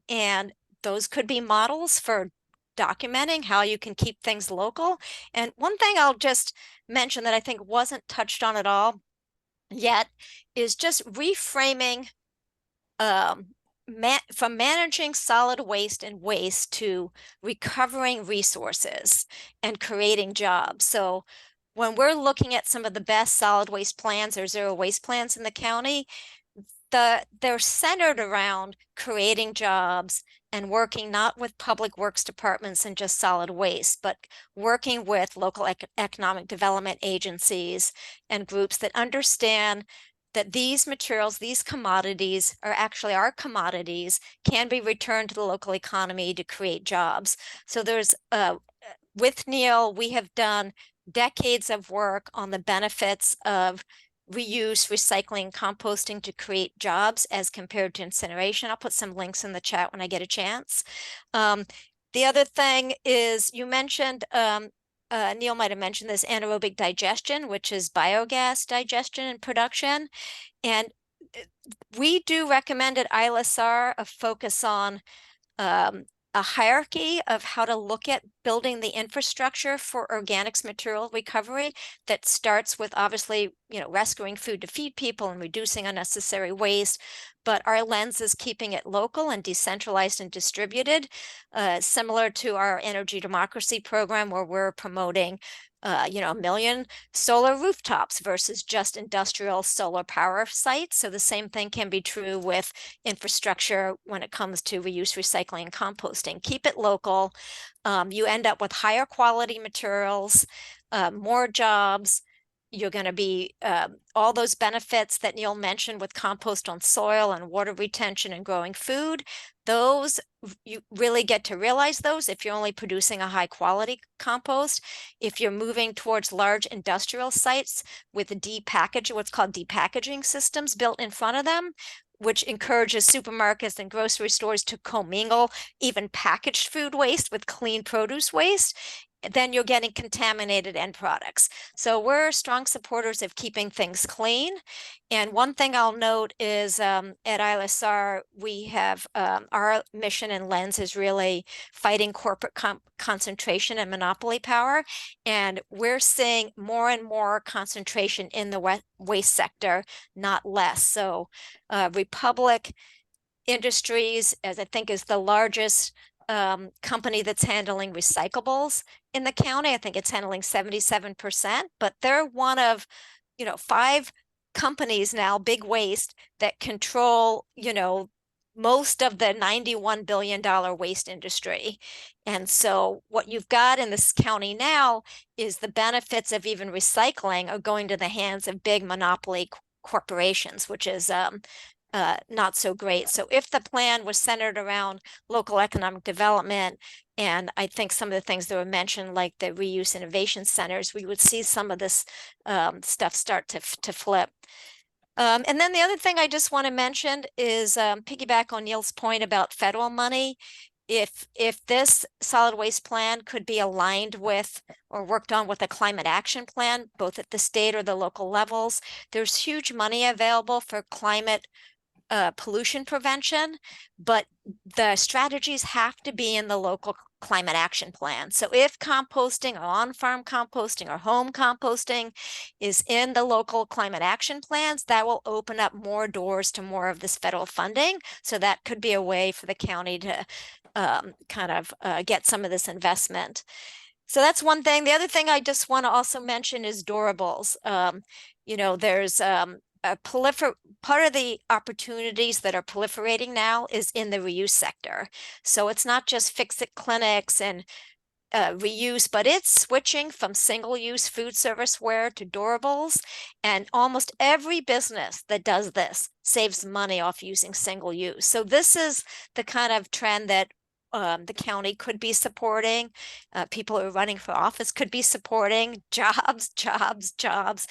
And those could be models for documenting how you can keep things local. And one thing I'll just mention that I think wasn't touched on at all yet is just reframing from managing solid waste and waste to recovering resources and creating jobs. So when we're looking at some of the best solid waste plans or zero waste plans in the county, they're centered around creating jobs and working not with public works departments and just solid waste, but working with local economic development agencies and groups that understand that these materials, these commodities are actually our commodities, can be returned to the local economy to create jobs. So there's, with Neil, we have done decades of work on the benefits of reuse, recycling, composting to create jobs as compared to incineration. I'll put some links in the chat when I get a chance. The other thing is you mentioned, Neil might have mentioned this, anaerobic digestion, which is biogas digestion and production. And we do recommend at ILSR a focus on a hierarchy of how to look at building the infrastructure for organics material recovery that starts with obviously, rescuing food to feed people and reducing unnecessary waste. But our lens is keeping it local and decentralized and distributed, similar to our energy democracy program where we're promoting 1 million solar rooftops versus just industrial solar power sites. So the same thing can be true with infrastructure when it comes to reuse, recycling, and composting. Keep it local. You end up with higher quality materials, more jobs. You're going to be all those benefits that Neil mentioned with compost on soil and water retention and growing food. Those, you really get to realize those if you're only producing a high quality compost. If you're moving towards large industrial sites with what's called depackaging systems built in front of them, which encourages supermarkets and grocery stores to commingle even packaged food waste with clean produce waste, then you're getting contaminated end products. So we're strong supporters of keeping things clean. And one thing I'll note is at ILSR, we have our mission and lens is really fighting corporate concentration and monopoly power. And we're seeing more and more concentration in the waste sector, not less. So Republic Industries, as I think is the largest company that's handling recyclables in the county. I think it's handling 77%, but they're one of, 5 companies now, big waste, that control, most of the $91 billion waste industry. And so what you've got in this county now is the benefits of even recycling are going to the hands of big monopoly corporations, which is not so great. So if the plan was centered around local economic development, and I think some of the things that were mentioned, like the reuse innovation centers, we would see some of this stuff start to flip. And then the other thing I just want to mention is piggyback on Neil's point about federal money. If this solid waste plan could be aligned with or worked on with a climate action plan, both at the state or the local levels, there's huge money available for climate pollution prevention, but the strategies have to be in the local climate action plan. So if composting or on-farm composting or home composting is in the local climate action plans, that will open up more doors to more of this federal funding. So that could be a way for the county to get some of this investment. So that's one thing. The other thing I just want to also mention is durables. There's part of the opportunities that are proliferating now is in the reuse sector. So it's not just fix-it clinics and reuse, but it's switching from single-use food service ware to durables. And almost every business that does this saves money off using single use. So this is the kind of trend that the county could be supporting. People who are running for office could be supporting. Jobs, jobs, jobs.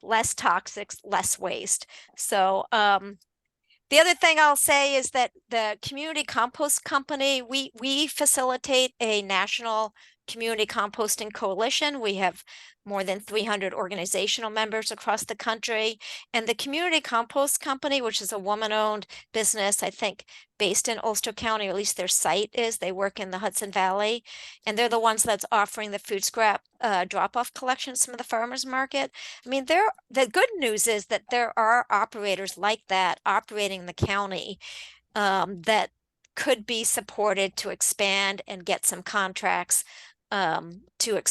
Less toxics, less waste. So the other thing I'll say is that the Community Compost Company, we facilitate a national Community Composting Coalition. We have more than 300 organizational members across the country. And the Community Compost Company, which is a woman-owned business, I think, based in Ulster County, or at least their site is, they work in the Hudson Valley. And they're the ones that's offering the food scrap drop-off collection at some of the farmers market. I mean, the good news is that there are operators like that operating in the county that could be supported to expand and get some contracts to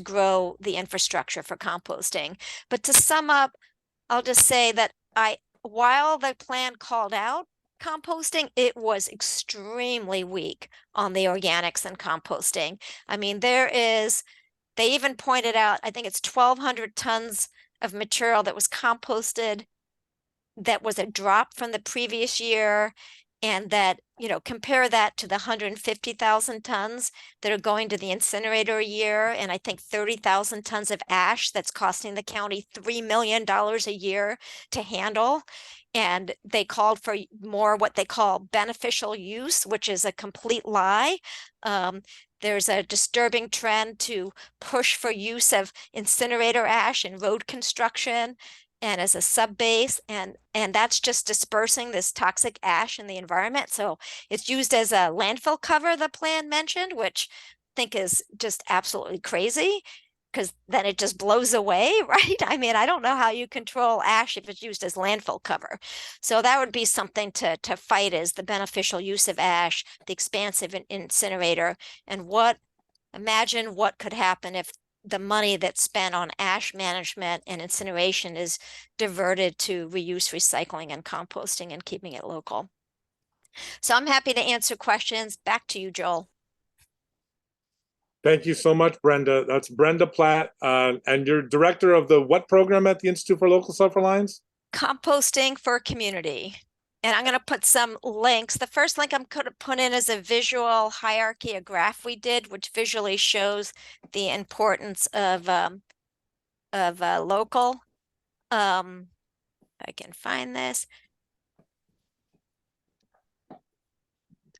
grow the infrastructure for composting. But to sum up, I'll just say that while the plan called out composting, it was extremely weak on the organics and composting. I mean, they even pointed out, I think it's 1,200 tons of material that was composted that was a drop from the previous year, and that, compare that to the 150,000 tons that are going to the incinerator a year, and I think 30,000 tons of ash that's costing the county $3 million a year to handle. And they called for more what they call beneficial use, which is a complete lie. There's a disturbing trend to push for use of incinerator ash in road construction and as a sub-base, and that's just dispersing this toxic ash in the environment. So it's used as a landfill cover, the plan mentioned, which I think is just absolutely crazy, because then it just blows away, right? I mean, I don't know how you control ash if it's used as landfill cover. So that would be something to fight, is the beneficial use of ash, the expansive incinerator, and imagine what could happen if the money that's spent on ash management and incineration is diverted to reuse, recycling, and composting, and keeping it local. So I'm happy to answer questions. Back to you, Joel.
Thank you so much, Brenda. That's Brenda Platt, and you're director of the what program at the Institute for Local Self-Reliance?
Composting for Community. And I'm going to put some links. The first link I'm going to put in is a visual hierarchy, a graph we did, which visually shows the importance of local. I can find this.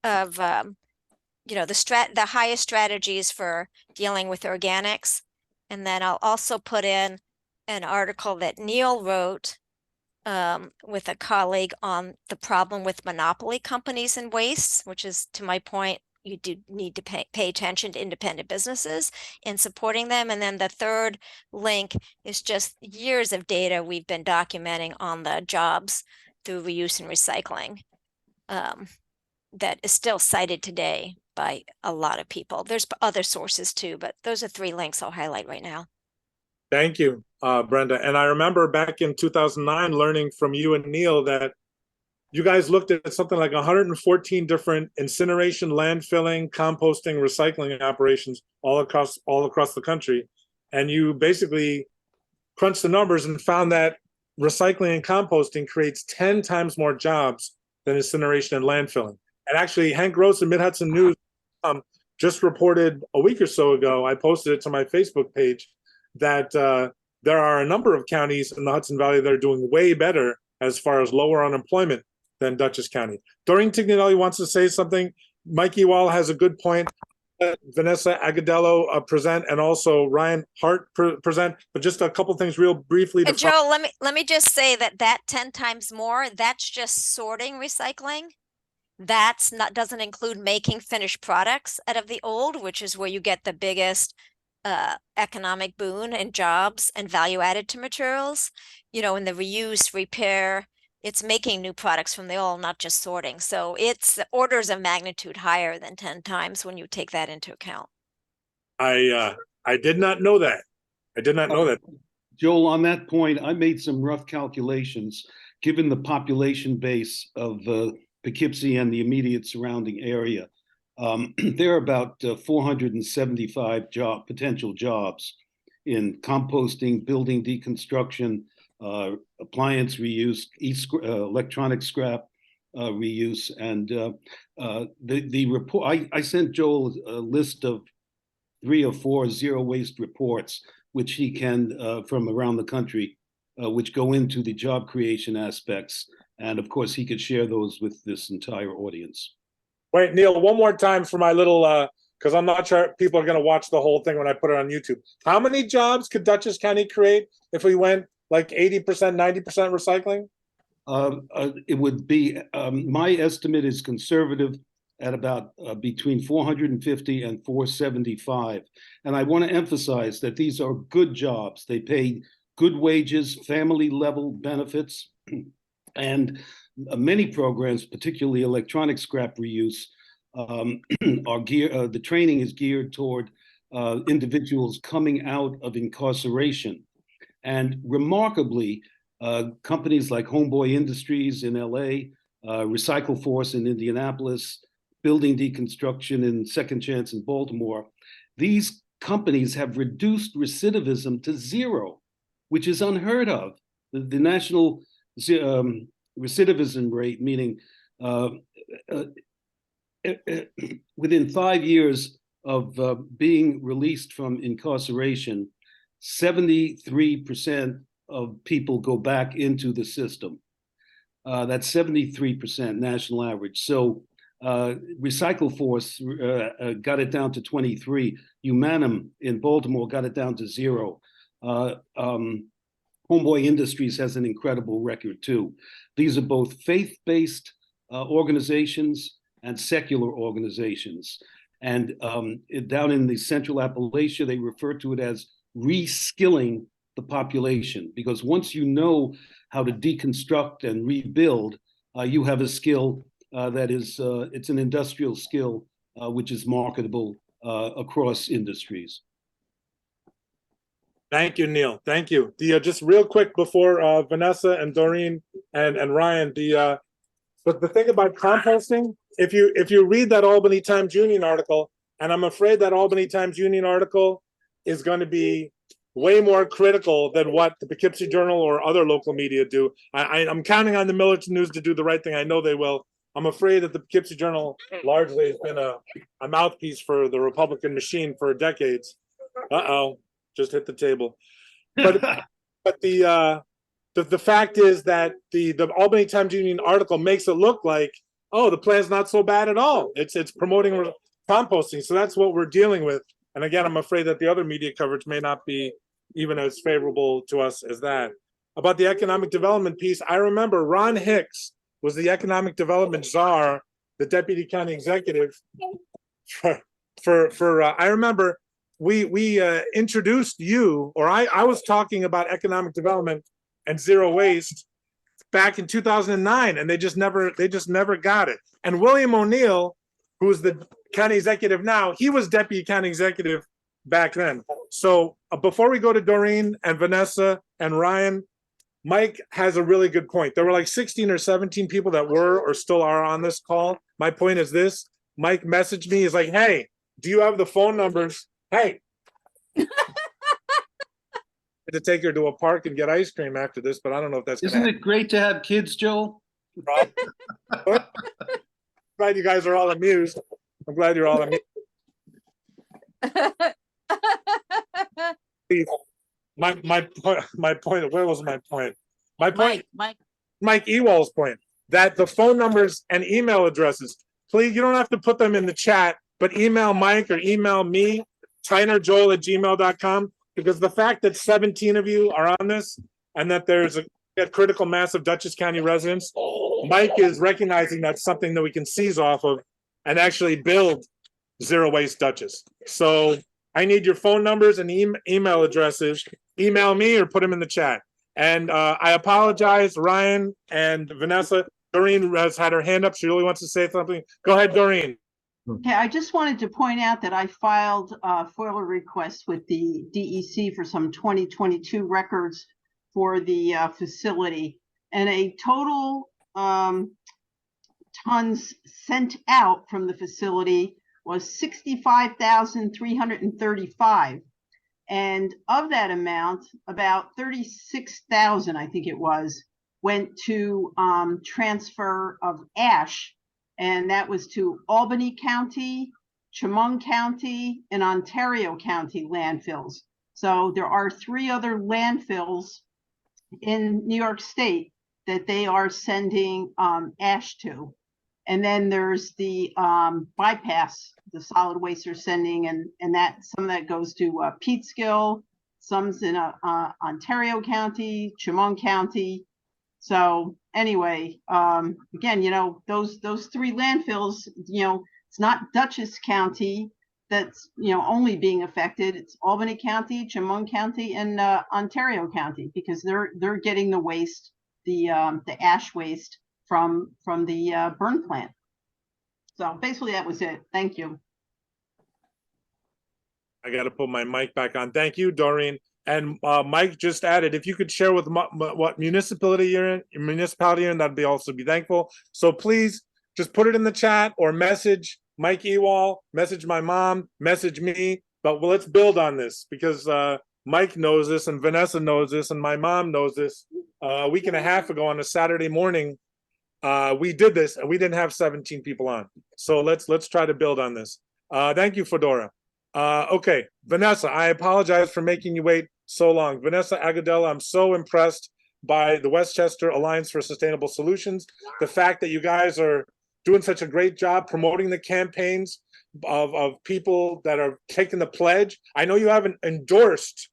Of the highest strategies for dealing with organics. And then I'll also put in an article that Neil wrote with a colleague on the problem with monopoly companies in waste, which is, to my point, you do need to pay attention to independent businesses in supporting them. And then the third link is just years of data we've been documenting on the jobs through reuse and recycling that is still cited today by a lot of people. There's other sources too, but those are 3 links I'll highlight right now.
Thank you, Brenda. And I remember back in 2009 learning from you and Neil that you guys looked at something like 114 different incineration, landfilling, composting, recycling operations all across the country. And you basically crunched the numbers and found that recycling and composting creates 10 times more jobs than incineration and landfilling. And actually, Hank Gross in Mid-Hudson News just reported a week or so ago, I posted it to my Facebook page, that there are a number of counties in the Hudson Valley that are doing way better as far as lower unemployment than Dutchess County. Doreen Tignanelli wants to say something. Mike Ewall has a good point. Vanessa Agudelo present, and also Ryon Hart present. But just a couple things real briefly.
Joe, let me just say that 10 times more, that's just sorting recycling. That's doesn't include making finished products out of the old, which is where you get the biggest economic boon and jobs and value added to materials. In the reuse, repair, it's making new products from the old, not just sorting. So it's orders of magnitude higher than 10 times when you take that into account.
I did not know that. I did not know that.
Joel, on that point, I made some rough calculations. Given the population base of Poughkeepsie and the immediate surrounding area, there are about 475 potential jobs in composting, building deconstruction, appliance reuse, electronic scrap reuse, and the report. I sent Joel a list of 3 or 4 zero waste reports, which he can from around the country, which go into the job creation aspects. And of course, he could share those with this entire audience.
Wait, Neil, one more time for my little because I'm not sure people are going to watch the whole thing when I put it on YouTube. How many jobs could Dutchess County create if we went like 80%, 90% recycling?
It would be, my estimate is conservative at about between 450 and 475. And I want to emphasize that these are good jobs. They pay good wages, family level benefits, and many programs, particularly electronic scrap reuse, are geared, the training is geared toward individuals coming out of incarceration. And remarkably, companies like Homeboy Industries in LA, Recycle Force in Indianapolis, Building Deconstruction in Second Chance in Baltimore, these companies have reduced recidivism to zero, which is unheard of. The national recidivism rate, meaning within 5 years of being released from incarceration, 73% of people go back into the system. That's 73% national average. So Recycle Force got it down to 23. Humanum in Baltimore got it down to 0. Homeboy Industries has an incredible record too. These are both faith-based organizations and secular organizations. And down in the Central Appalachia, they refer to it as reskilling the population, because once you know how to deconstruct and rebuild, you have a skill that is, it's an industrial skill, which is marketable across industries.
Thank you, Neil. Thank you. Just real quick before Vanessa and Doreen and Ryan, but the thing about composting, if you read that Albany Times Union article, and I'm afraid that Albany Times Union article is going to be way more critical than what the Poughkeepsie Journal or other local media do. I'm counting on the Millerton News to do the right thing. I know they will. I'm afraid that the Poughkeepsie Journal largely has been a mouthpiece for the Republican machine for decades. Uh-oh, just hit the table. But the fact is that the Albany Times Union article makes it look like, oh, the plan's not so bad at all. It's promoting composting. So that's what we're dealing with. And again, I'm afraid that the other media coverage may not be even as favorable to us as that. About the economic development piece, I remember Ron Hicks was the economic development czar, the deputy county executive. I remember we introduced you, or I was talking about economic development and zero waste back in 2009, and they just never got it. And William O'Neill, who's the county executive now, he was deputy county executive back then. So before we go to Doreen and Vanessa and Ryan, Mike has a really good point. There were like 16 or 17 people that were or still are on this call. My point is this: Mike messaged me. He's like, "Hey, do you have the phone numbers? Hey." To take her to a park and get ice cream after this, but I don't know if that's gonna
Isn't it great to have kids, Joel?
Glad you guys are all amused. I'm glad you're all amused. My point. Where was my point? My point. Mike Ewall's point that the phone numbers and email addresses. Please, you don't have to put them in the chat, but email Mike or email me, tynerjoel@gmail.com. Because the fact that 17 of you are on this and that there's a critical mass of Dutchess County residents, Mike is recognizing that's something that we can seize off of and actually build zero waste Dutchess. So I need your phone numbers and email addresses. Email me or put them in the chat. And I apologize, Ryan and Vanessa. Doreen has had her hand up. She really wants to say something. Go ahead, Doreen.
Okay, I just wanted to point out that I filed a FOIL request with the DEC for some 2022 records for the facility, and a total tons sent out from the facility was 65,335. And of that amount, about 36,000, I think it was, went to transfer of ash. And that was to Albany County, Chemung County, and Ontario County landfills. So there are 3 other landfills in New York State that they are sending ash to. And then there's the bypass, the solid waste they're sending, and that some of that goes to Peekskill, some's in Ontario County, Chemung County. So anyway, again, those three landfills, it's not Dutchess County that's only being affected. It's Albany County, Chemung County, and Ontario County, because they're getting the waste, the ash waste from the burn plant. So basically that was it. Thank you.
I got to put my mic back on. Thank you, Doreen. And Mike just added, if you could share with what municipality you're in, that'd be also be thankful. So please just put it in the chat or message Mike Ewall, message my mom, message me. But let's build on this, because Mike knows this and Vanessa knows this and my mom knows this. A week and a half ago on a Saturday morning, we did this and we didn't have 17 people on. So let's try to build on this. Thank you, Fedora. Okay, Vanessa, I apologize for making you wait so long. Vanessa Agudelo, I'm so impressed by the Westchester Alliance for Sustainable Solutions. The fact that you guys are doing such a great job promoting the campaigns of people that are taking the pledge. I know you haven't endorsed,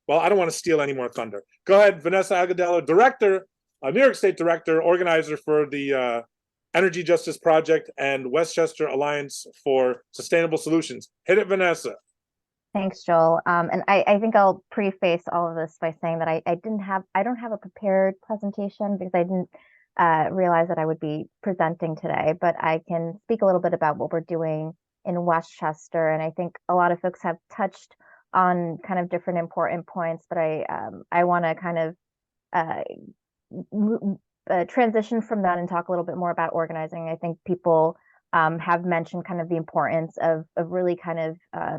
well, I don't want to steal any more thunder. Go ahead, Vanessa Agudelo, director, New York State director, organizer for the Energy Justice Project and Westchester Alliance for Sustainable Solutions. Hit it, Vanessa.
Thanks, Joel. And I think I'll preface all of this by saying that I don't have a prepared presentation because I didn't realize that I would be presenting today, but I can speak a little bit about what we're doing in Westchester. And I think a lot of folks have touched on kind of different important points, but I want to kind of transition from that and talk a little bit more about organizing. I think people have mentioned kind of the importance of really kind of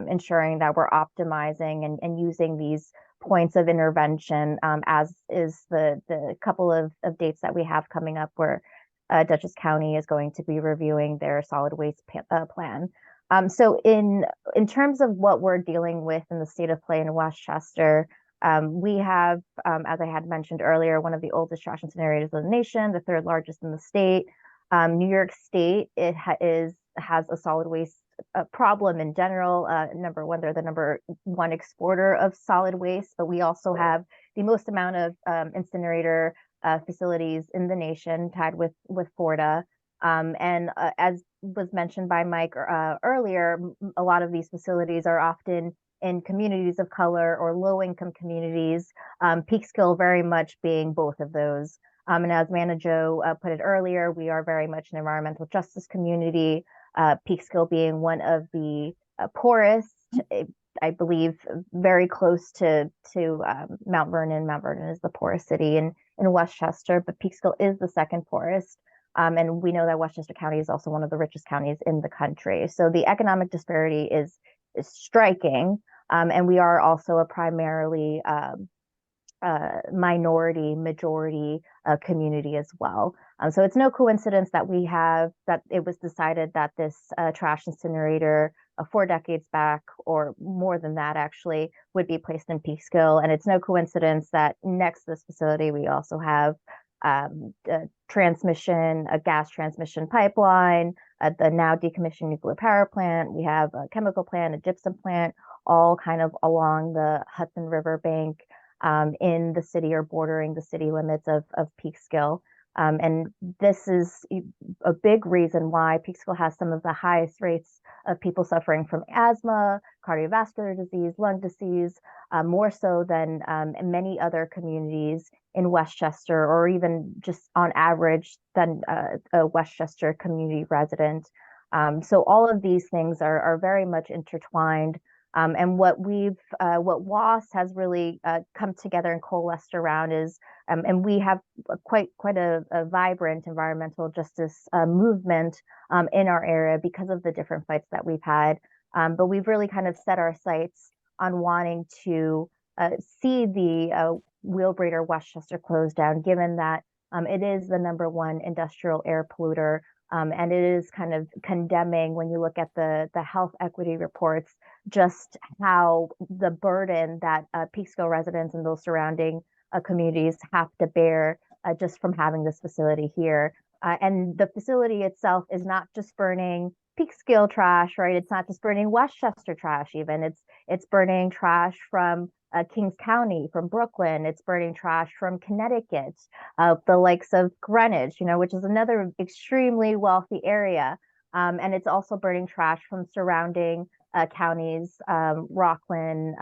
ensuring that we're optimizing and using these points of intervention, as is the couple of dates that we have coming up where Dutchess County is going to be reviewing their solid waste plan. So in terms of what we're dealing with in the state of play in Westchester, we have, as I had mentioned earlier, one of the oldest trash incinerators in the nation, the third largest in the state. New York State, has a solid waste problem in general. Number one, they're the number one exporter of solid waste, but we also have the most amount of incinerator facilities in the nation, tied with Florida. And as was mentioned by Mike earlier, a lot of these facilities are often in communities of color or low-income communities, Peekskill very much being both of those. And as Manna Jo put it earlier, we are very much an environmental justice community, Peekskill being one of the poorest, I believe, very close to Mount Vernon. Mount Vernon is the poorest city in Westchester, but Peekskill is the second poorest. And we know that Westchester County is also one of the richest counties in the country. So the economic disparity is striking. And we are also a primarily minority majority community as well. So it's no coincidence that it was decided that this trash incinerator 4 decades back, or more than that actually, would be placed in Peekskill. And it's no coincidence that next to this facility we also have a gas transmission pipeline, the now decommissioned nuclear power plant. We have a chemical plant, a gypsum plant, all kind of along the Hudson River bank, in the city or bordering the city limits of Peekskill. And this is a big reason why Peekskill has some of the highest rates of people suffering from asthma, cardiovascular disease, lung disease, more so than many other communities in Westchester, or even just on average than a Westchester community resident. So all of these things are very much intertwined. And what WAS has really come together and coalesced around is, and we have quite a vibrant environmental justice movement in our area because of the different fights that we've had. But we've really kind of set our sights on wanting to see the Wheelbrader Westchester close down, given that it is the #1 industrial air polluter. And it is kind of condemning, when you look at the health equity reports, just how the burden that Peekskill residents and those surrounding communities have to bear just from having this facility here. And the facility itself is not just burning Peekskill trash, right? It's not just burning Westchester trash even. It's burning trash from Kings County, from Brooklyn. It's burning trash from Connecticut, the likes of Greenwich, which is another extremely wealthy area. And it's also burning trash from surrounding counties, Rockland,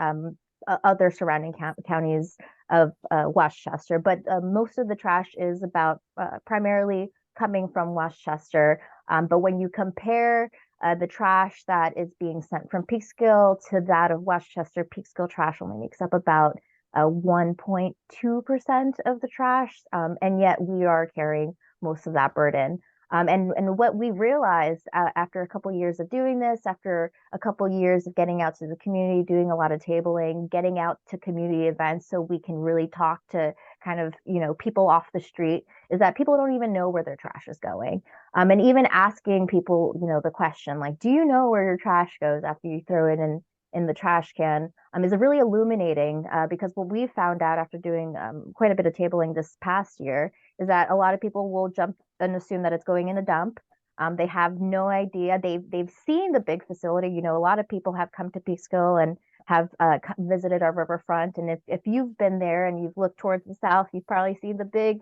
other surrounding counties of Westchester. But most of the trash is about primarily coming from Westchester. But when you compare the trash that is being sent from Peekskill to that of Westchester, Peekskill trash only makes up about 1.2% of the trash, and yet we are carrying most of that burden. And what we realized after a couple of years of doing this, after a couple of years of getting out to the community, doing a lot of tabling, getting out to community events so we can really talk to kind of, people off the street, is that people don't even know where their trash is going. And even asking people, the question, like, do you know where your trash goes after you throw it in the trash can, is really illuminating, because what we found out after doing quite a bit of tabling this past year is that a lot of people will jump and assume that it's going in a dump. They have no idea. They've seen the big facility. A lot of people have come to Peekskill and have visited our riverfront. And if you've been there and you've looked towards the south, you've probably seen the big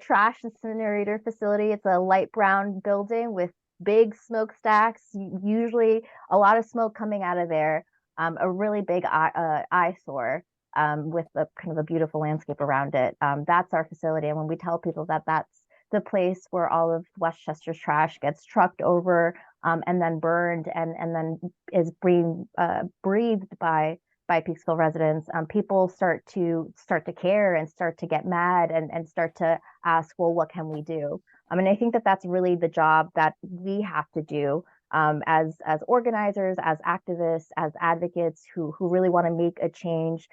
trash incinerator facility. It's a light brown building with big smokestacks, usually a lot of smoke coming out of there. A really big eyesore with a kind of a beautiful landscape around it. That's our facility. And when we tell people that that's the place where all of Westchester's trash gets trucked over and then burned and then is breathed by Peekskill residents, people start to care and start to get mad and start to ask, well, what can we do? I mean, I think that that's really the job that we have to do as organizers, as activists, as advocates who really want to make a change.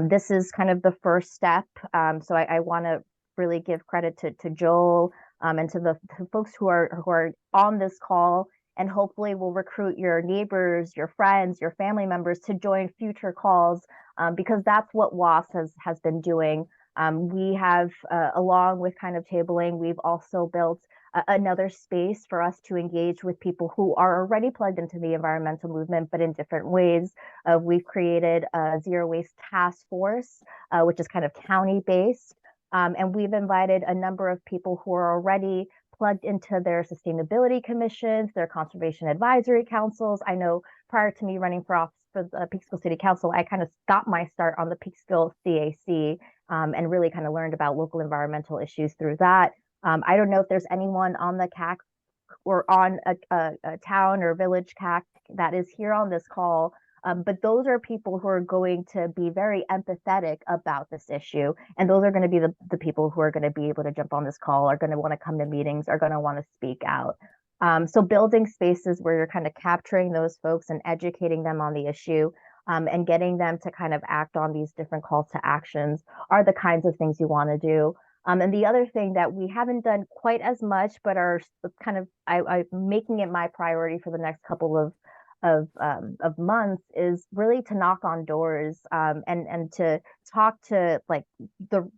This is kind of the first step. So I want to really give credit to Joel and to the folks who are on this call, and hopefully will recruit your neighbors, your friends, your family members to join future calls, because that's what WAS has been doing. We have, along with kind of tabling, we've also built another space for us to engage with people who are already plugged into the environmental movement, but in different ways. We've created a zero waste task force, which is kind of county-based. And we've invited a number of people who are already plugged into their sustainability commissions, their conservation advisory councils. I know prior to me running for office for the Peekskill City Council, I kind of got my start on the Peekskill CAC and really kind of learned about local environmental issues through that. I don't know if there's anyone on the CAC or on a town or village CAC that is here on this call, but those are people who are going to be very empathetic about this issue. And those are going to be the people who are going to be able to jump on this call, are going to want to come to meetings, are going to want to speak out. So building spaces where you're kind of capturing those folks and educating them on the issue, and getting them to kind of act on these different calls to actions are the kinds of things you want to do. And the other thing that we haven't done quite as much, but are kind of I making it my priority for the next couple of months, is really to knock on doors and to talk to like the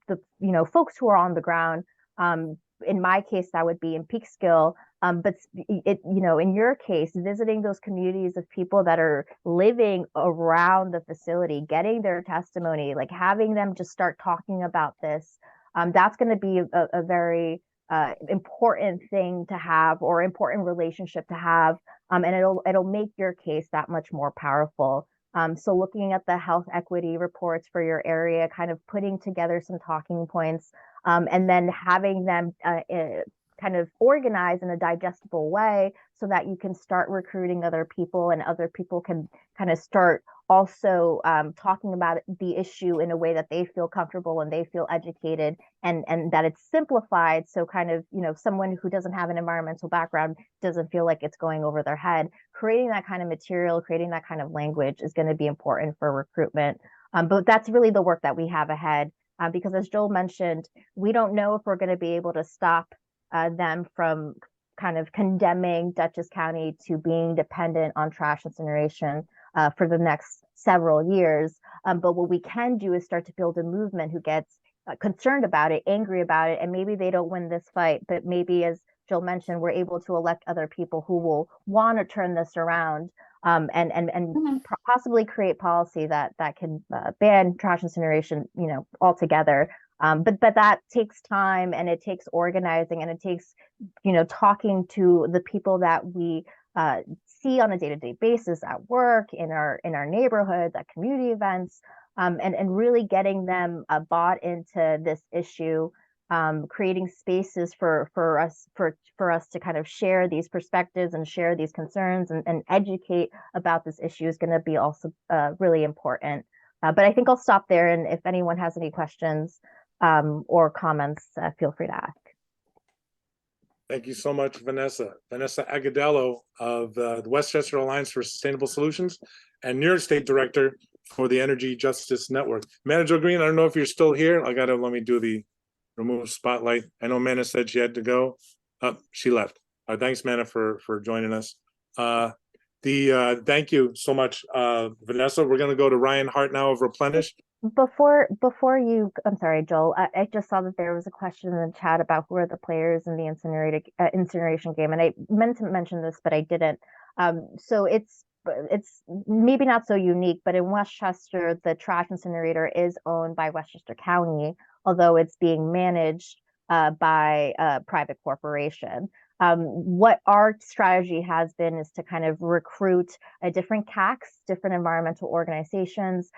folks who are on the ground. In my case, that would be in Peekskill. But in your case, visiting those communities of people that are living around the facility, getting their testimony, like having them just start talking about this. That's going to be a very important thing to have, or important relationship to have, and it'll make your case that much more powerful. So looking at the health equity reports for your area, kind of putting together some talking points, and then having them kind of organized in a digestible way so that you can start recruiting other people, and other people can kind of start also talking about the issue in a way that they feel comfortable and they feel educated, and that it's simplified. So kind of, someone who doesn't have an environmental background doesn't feel like it's going over their head. Creating that kind of material, creating that kind of language is going to be important for recruitment. But that's really the work that we have ahead, because as Joel mentioned, we don't know if we're going to be able to stop them from kind of condemning Dutchess County to being dependent on trash incineration for the next several years. But what we can do is start to build a movement who gets concerned about it, angry about it, and maybe they don't win this fight, but maybe as Jill mentioned, we're able to elect other people who will want to turn this around, and possibly create policy that can ban trash incineration, altogether. But that takes time, and it takes organizing, and it takes, talking to the people that we see on a day-to-day basis at work, in our neighborhoods, at community events, and really getting them bought into this issue, creating spaces for us to kind of share these perspectives and share these concerns and educate about this issue is going to be also really important. But I think I'll stop there, and if anyone has any questions or comments, feel free to ask.
Thank you so much, Vanessa. Vanessa Agudelo of the Westchester Alliance for Sustainable Solutions and New York State Director for the Energy Justice Network. Manager Greene, I don't know if you're still here. Let me do the remove spotlight. I know Manna said she had to go. She left. Thanks, Manna, for joining us. Thank you so much, Vanessa. We're going to go to Ryon Hart now of Replenish.
Before you, I'm sorry, Joel, I just saw that there was a question in the chat about who are the players in the incineration game, and I meant to mention this, but I didn't. So it's maybe not so unique, but in Westchester, the trash incinerator is owned by Westchester County, although it's being managed by a private corporation. What our strategy has been is to kind of recruit different CACs, different environmental organizations,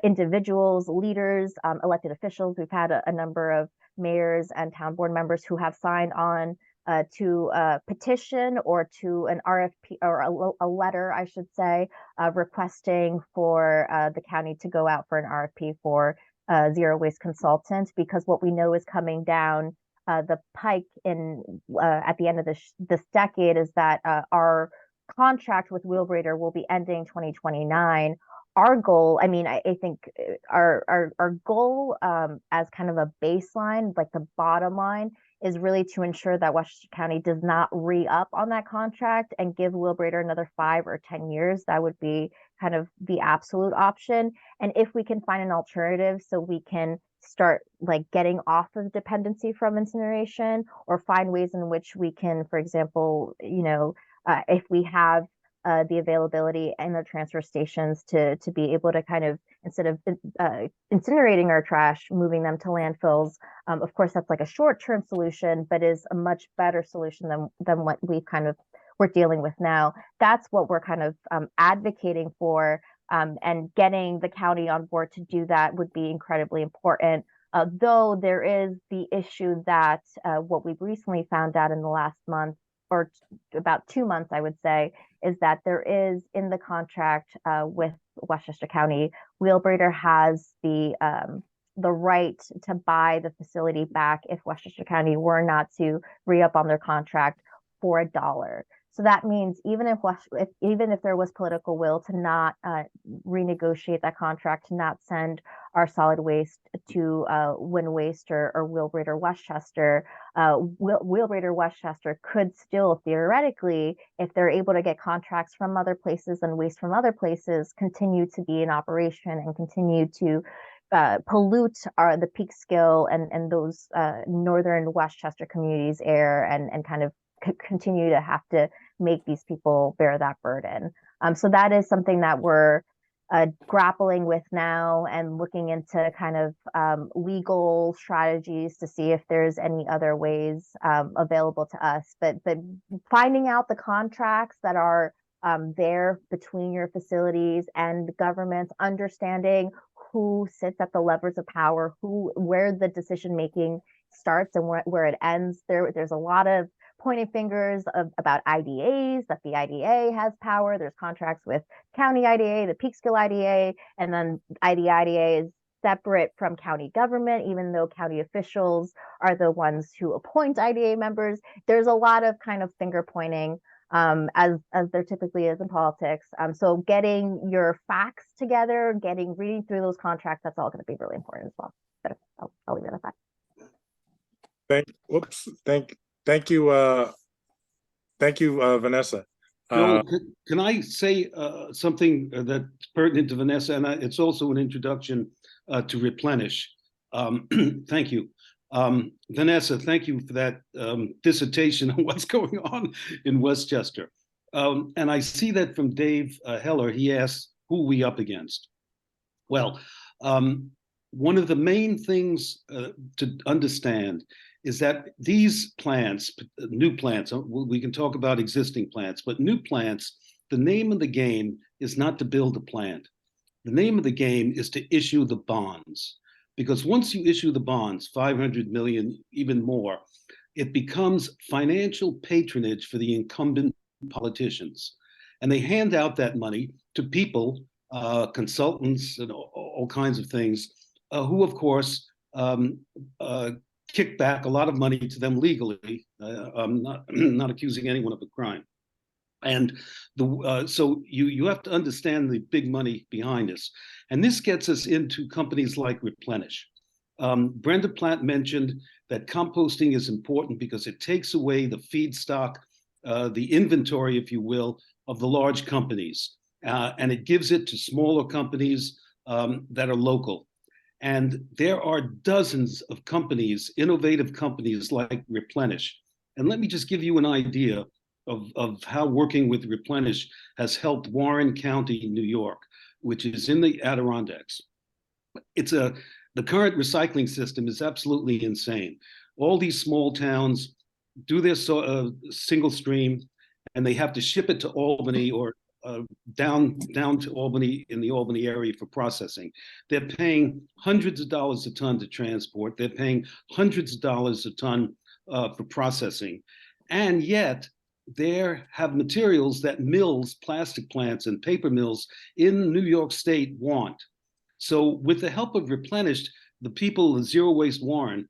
individuals, leaders, elected officials. We've had a number of mayors and town board members who have signed on to a petition or to an RFP, or a letter, I should say, requesting for the county to go out for an RFP for zero waste consultant, because what we know is coming down the pike at the end of this decade is that our contract with Wheelbrader will be ending 2029. Our goal, I think our goal as kind of a baseline, like the bottom line, is really to ensure that Westchester County does not re-up on that contract and give Wheelbrader another 5 or 10 years. That would be kind of the absolute option. And if we can find an alternative so we can start getting off of dependency from incineration, or find ways in which we can, for example, if we have the availability and the transfer stations to be able to kind of, instead of incinerating our trash, moving them to landfills. Of course, that's like a short-term solution, but is a much better solution than what we're dealing with now. That's what we're kind of advocating for. And getting the county on board to do that would be incredibly important. Though there is the issue that what we've recently found out in the last month, or about 2 months, I would say, is that there is in the contract with Westchester County, Wheelbrader has the right to buy the facility back if Westchester County were not to re-up on their contract for $1. So that means even if there was political will to not renegotiate that contract, to not send our solid waste to Win Waste or Wheelbrader Westchester, Wheelbrader Westchester could still theoretically, if they're able to get contracts from other places and waste from other places, continue to be in operation and continue to pollute the Peekskill and those northern Westchester communities' air, and kind of continue to have to make these people bear that burden. So that is something that we're grappling with now, and looking into kind of legal strategies to see if there's any other ways available to us. But finding out the contracts that are there between your facilities and governments, understanding who sits at the levers of power, where the decision making starts and where it ends. There's a lot of pointing fingers about IDAs, that the IDA has power. There's contracts with county IDA, the Peekskill IDA, and then IDA is separate from county government, even though county officials are the ones who appoint IDA members. There's a lot of kind of finger pointing, as there typically is in politics. So getting your facts together, reading through those contracts, that's all going to be really important as well. But I'll leave it at that.
Thank you, Vanessa.
Joel, can I say something that's pertinent to Vanessa, and it's also an introduction to Replenish. Thank you. Vanessa, thank you for that dissertation on what's going on in Westchester. And I see that from Dave Heller, he asked, who are we up against? Well, one of the main things to understand is that these plants, new plants, we can talk about existing plants, but new plants, the name of the game is not to build a plant. The name of the game is to issue the bonds. Because once you issue the bonds, 500 million, even more, it becomes financial patronage for the incumbent politicians. And they hand out that money to people, consultants, and all kinds of things, who, of course, kick back a lot of money to them legally. I'm not accusing anyone of a crime. And so you have to understand the big money behind us. And this gets us into companies like Replenish. Brenda Platt mentioned that composting is important because it takes away the feedstock, the inventory, if you will, of the large companies. And it gives it to smaller companies that are local. And there are dozens of companies, innovative companies like Replenish. And let me just give you an idea of how working with Replenish has helped Warren County, New York, which is in the Adirondacks. The current recycling system is absolutely insane. All these small towns do their single stream, and they have to ship it to Albany or down to Albany, in the Albany area, for processing. They're paying hundreds of dollars a ton to transport. They're paying hundreds of dollars a ton for processing. And yet, there have materials that mills, plastic plants, and paper mills in New York State want. So with the help of Replenished, the people of Zero Waste Warren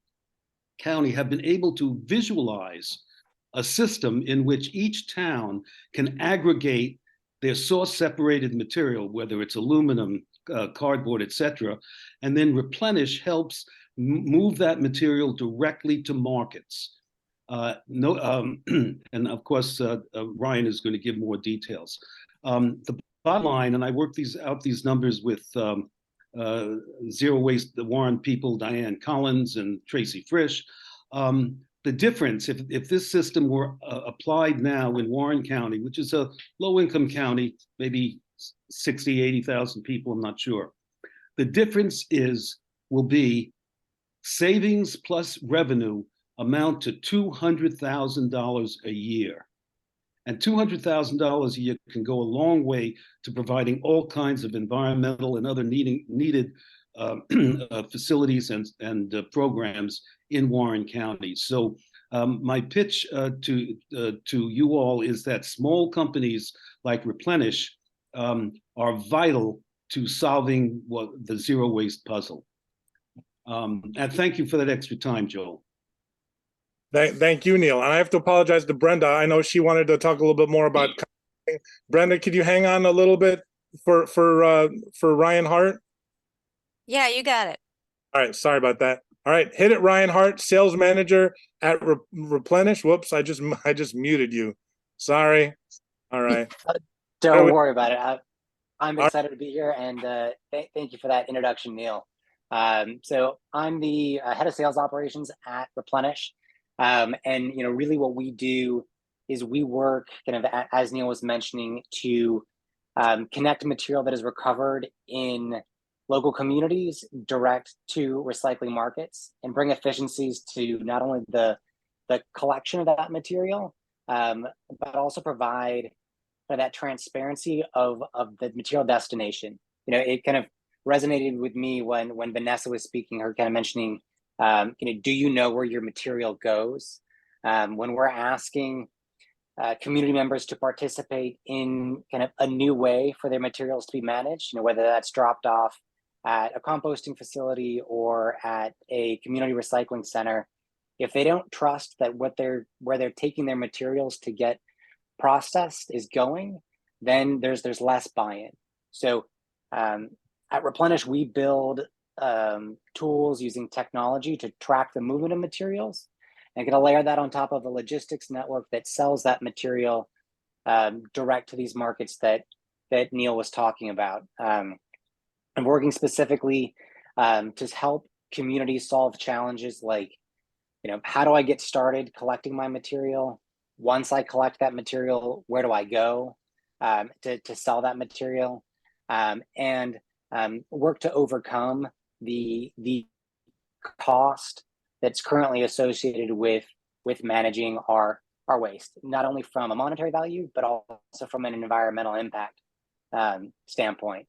County have been able to visualize a system in which each town can aggregate their source separated material, whether it's aluminum, cardboard, etc., and then Replenish helps move that material directly to markets. And of course, Ryan is going to give more details. The bottom line, and I worked these numbers with Zero Waste, the Warren people, Diane Collins and Tracy Frisch. The difference, if this system were applied now in Warren County, which is a low-income county, maybe 60, 80,000 people, I'm not sure. The difference will be savings plus revenue amount to $200,000 a year. And $200,000 a year can go a long way to providing all kinds of environmental and other needed facilities and programs in Warren County. So my pitch to you all is that small companies like Replenish are vital to solving the zero waste puzzle. And thank you for that extra time, Joel.
Thank you, Neil. And I have to apologize to Brenda. I know she wanted to talk a little bit more about. Brenda, could you hang on a little bit for Ryon Hart?
Yeah, you got it.
All right, sorry about that. All right, hit it, Ryon Hart, sales manager at Replenish. Whoops, I just muted you. Sorry. All right.
Don't worry about it. I'm excited to be here, and thank you for that introduction, Neil. So I'm the head of sales operations at Replenish. And really what we do is we work kind of, as Neil was mentioning, to connect material that is recovered in local communities direct to recycling markets and bring efficiencies to not only the collection of that material, but also provide that transparency of the material destination. It kind of resonated with me when Vanessa was speaking, her kind of mentioning, do you know where your material goes? When we're asking community members to participate in kind of a new way for their materials to be managed, whether that's dropped off at a composting facility or at a community recycling center, if they don't trust that where they're taking their materials to get processed is going, then there's less buy-in. So at Replenish, we build tools using technology to track the movement of materials, and going to layer that on top of a logistics network that sells that material direct to these markets that Neil was talking about. I'm working specifically to help communities solve challenges like how do I get started collecting my material? Once I collect that material, where do I go to sell that material? And work to overcome the cost that's currently associated with managing our waste, not only from a monetary value, but also from an environmental impact standpoint.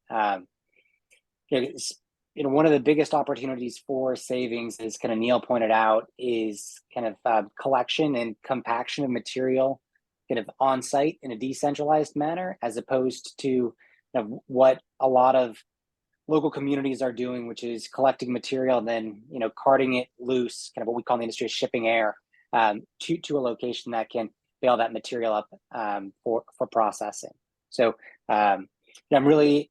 One of the biggest opportunities for savings, as kind of Neil pointed out, is kind of collection and compaction of material kind of on site in a decentralized manner, as opposed to what a lot of local communities are doing, which is collecting material and then carting it loose, kind of what we call in the industry shipping air, to a location that can bail that material up for processing. So I'm really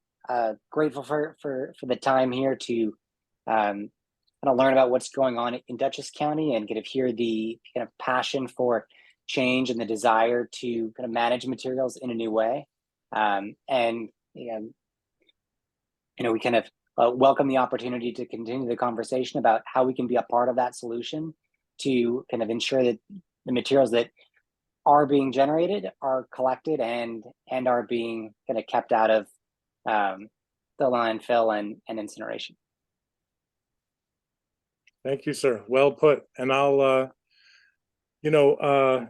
grateful for the time here to kind of learn about what's going on in Dutchess County and kind of hear the kind of passion for change and the desire to kind of manage materials in a new way. And we kind of welcome the opportunity to continue the conversation about how we can be a part of that solution to kind of ensure that the materials that are being generated are collected and are being kind of kept out of the landfill and incineration.
Thank you, sir. Well put. And I'll, Neil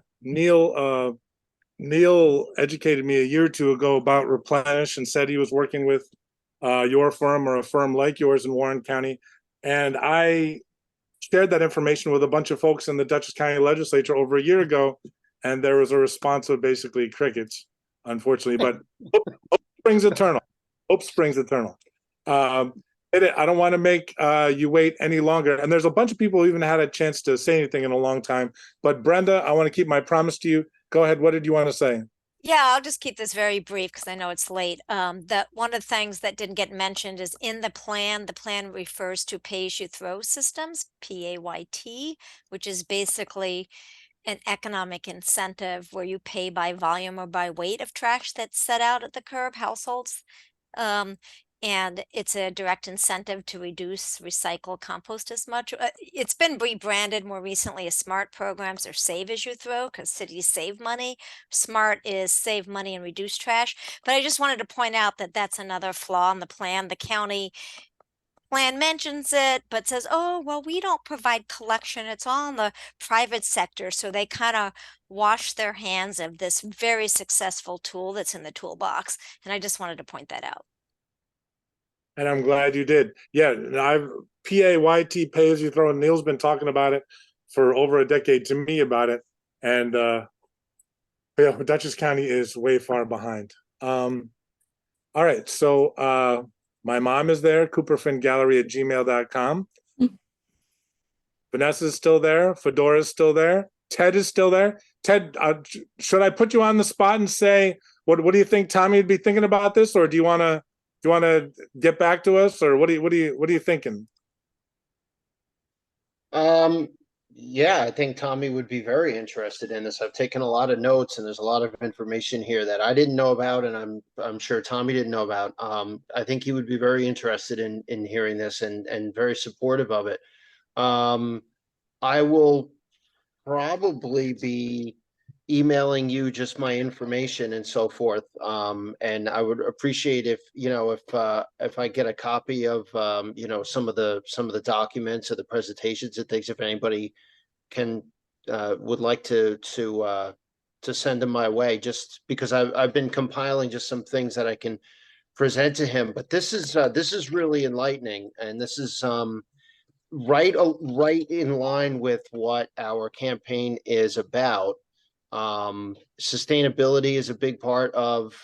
educated me a year or two ago about Replenish and said he was working with your firm or a firm like yours in Warren County. And I shared that information with a bunch of folks in the Dutchess County Legislature over a year ago, and there was a response of basically crickets, unfortunately. But hope springs eternal. Hope springs eternal. I don't want to make you wait any longer. And there's a bunch of people who even had a chance to say anything in a long time. But Brenda, I want to keep my promise to you. Go ahead. What did you want to say?
Yeah, I'll just keep this very brief because I know it's late. That one of the things that didn't get mentioned is in the plan refers to pay-as-you-throw systems, PAYT, which is basically an economic incentive where you pay by volume or by weight of trash that's set out at the curb, households. And it's a direct incentive to reduce, recycle, compost as much. It's been rebranded more recently as SMART programs or Save As You Throw because cities save money. SMART is save money and reduce trash. But I just wanted to point out that that's another flaw in the plan. The county plan mentions it, but says, oh, well, we don't provide collection. It's all in the private sector. So they kind of wash their hands of this very successful tool that's in the toolbox. And I just wanted to point that out.
And I'm glad you did. Yeah, I've PAYT, pay as you throw, and Neil's been talking about it for over a decade to me about it. And Dutchess County is way far behind. All right, so my mom is there, cooperfingallery@gmail.com. Vanessa's still there, Fedora's still there, Ted is still there. Ted, should I put you on the spot and say, what do you think Tommy would be thinking about this, or do you want to get back to us, or what are you thinking?
Yeah, I think Tommy would be very interested in this. I've taken a lot of notes, and there's a lot of information here that I didn't know about, and I'm sure Tommy didn't know about. I think he would be very interested in hearing this and very supportive of it. I will probably be emailing you just my information and so forth. And I would appreciate if I get a copy of some of the documents or the presentations and things, if anybody would like to send them my way, just because I've been compiling just some things that I can present to him. But this is really enlightening, and this is right in line with what our campaign is about. Sustainability is a big part of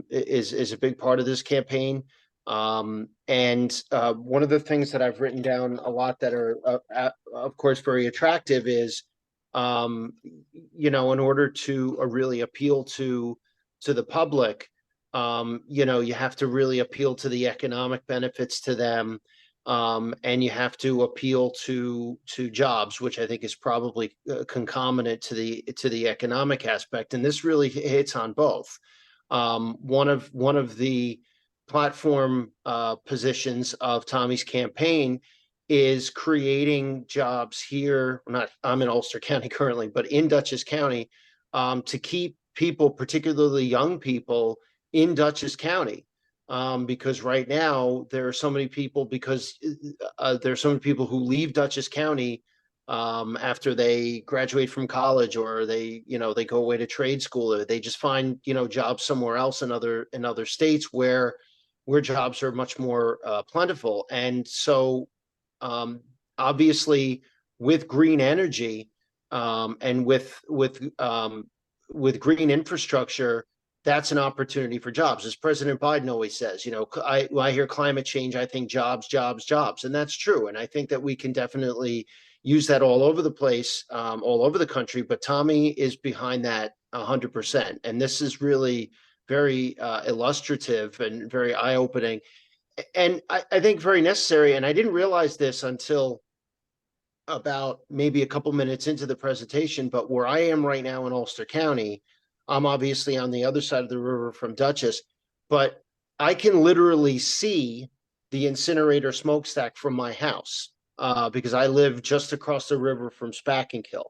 is a big part of this campaign. And one of the things that I've written down a lot that are of course very attractive is in order to really appeal to the public, you have to really appeal to the economic benefits to them. And you have to appeal to jobs, which I think is probably concomitant to the economic aspect. And this really hits on both. One of the platform positions of Tommy's campaign is creating jobs here. I'm in Ulster County currently, but in Dutchess County, to keep people, particularly young people, in Dutchess County. Because right now there are so many people who leave Dutchess County after they graduate from college, or they go away to trade school, or they just find jobs somewhere else in other states where jobs are much more plentiful. And so obviously with green energy and with green infrastructure, that's an opportunity for jobs. As President Biden always says, when I hear climate change, I think jobs, jobs, jobs. And that's true. And I think that we can definitely use that all over the place, all over the country. But Tommy is behind that 100%. And this is really very illustrative and very eye-opening. And I think very necessary. And I didn't realize this until about maybe a couple minutes into the presentation, but where I am right now in Ulster County, I'm obviously on the other side of the river from Dutchess, but I can literally see the incinerator smokestack from my house because I live just across the river from Spackenkill.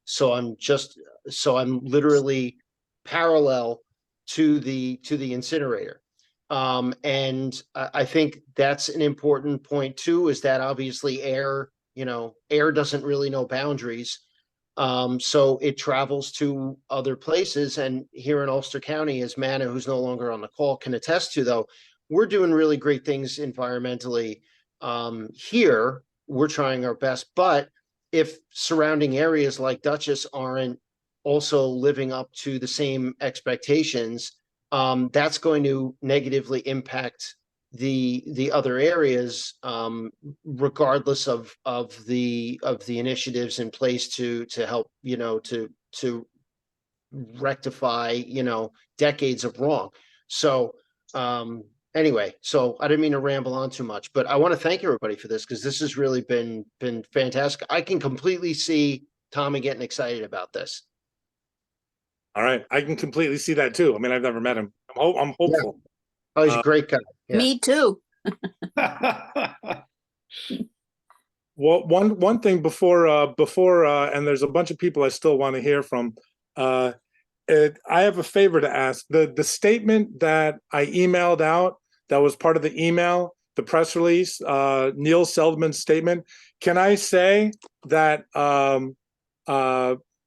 So I'm literally parallel to the incinerator. And I think that's an important point too, is that obviously air doesn't really know boundaries. So it travels to other places. And here in Ulster County, as Manna, who's no longer on the call, can attest to, though, we're doing really great things environmentally. Here, we're trying our best. But if surrounding areas like Dutchess aren't also living up to the same expectations, that's going to negatively impact the other areas, regardless of the initiatives in place to help to rectify decades of wrong. So anyway, so I didn't mean to ramble on too much, but I want to thank everybody for this, because this has really been fantastic. I can completely see Tommy getting excited about this.
All right, I can completely see that too. I mean, I've never met him. I'm hopeful.
Oh, he's a great guy. Yeah.
Me too.
Well, one thing before and there's a bunch of people I still want to hear from. I have a favor to ask. The statement that I emailed out that was part of the email, the press release, Neil Seldman's statement. Can I say that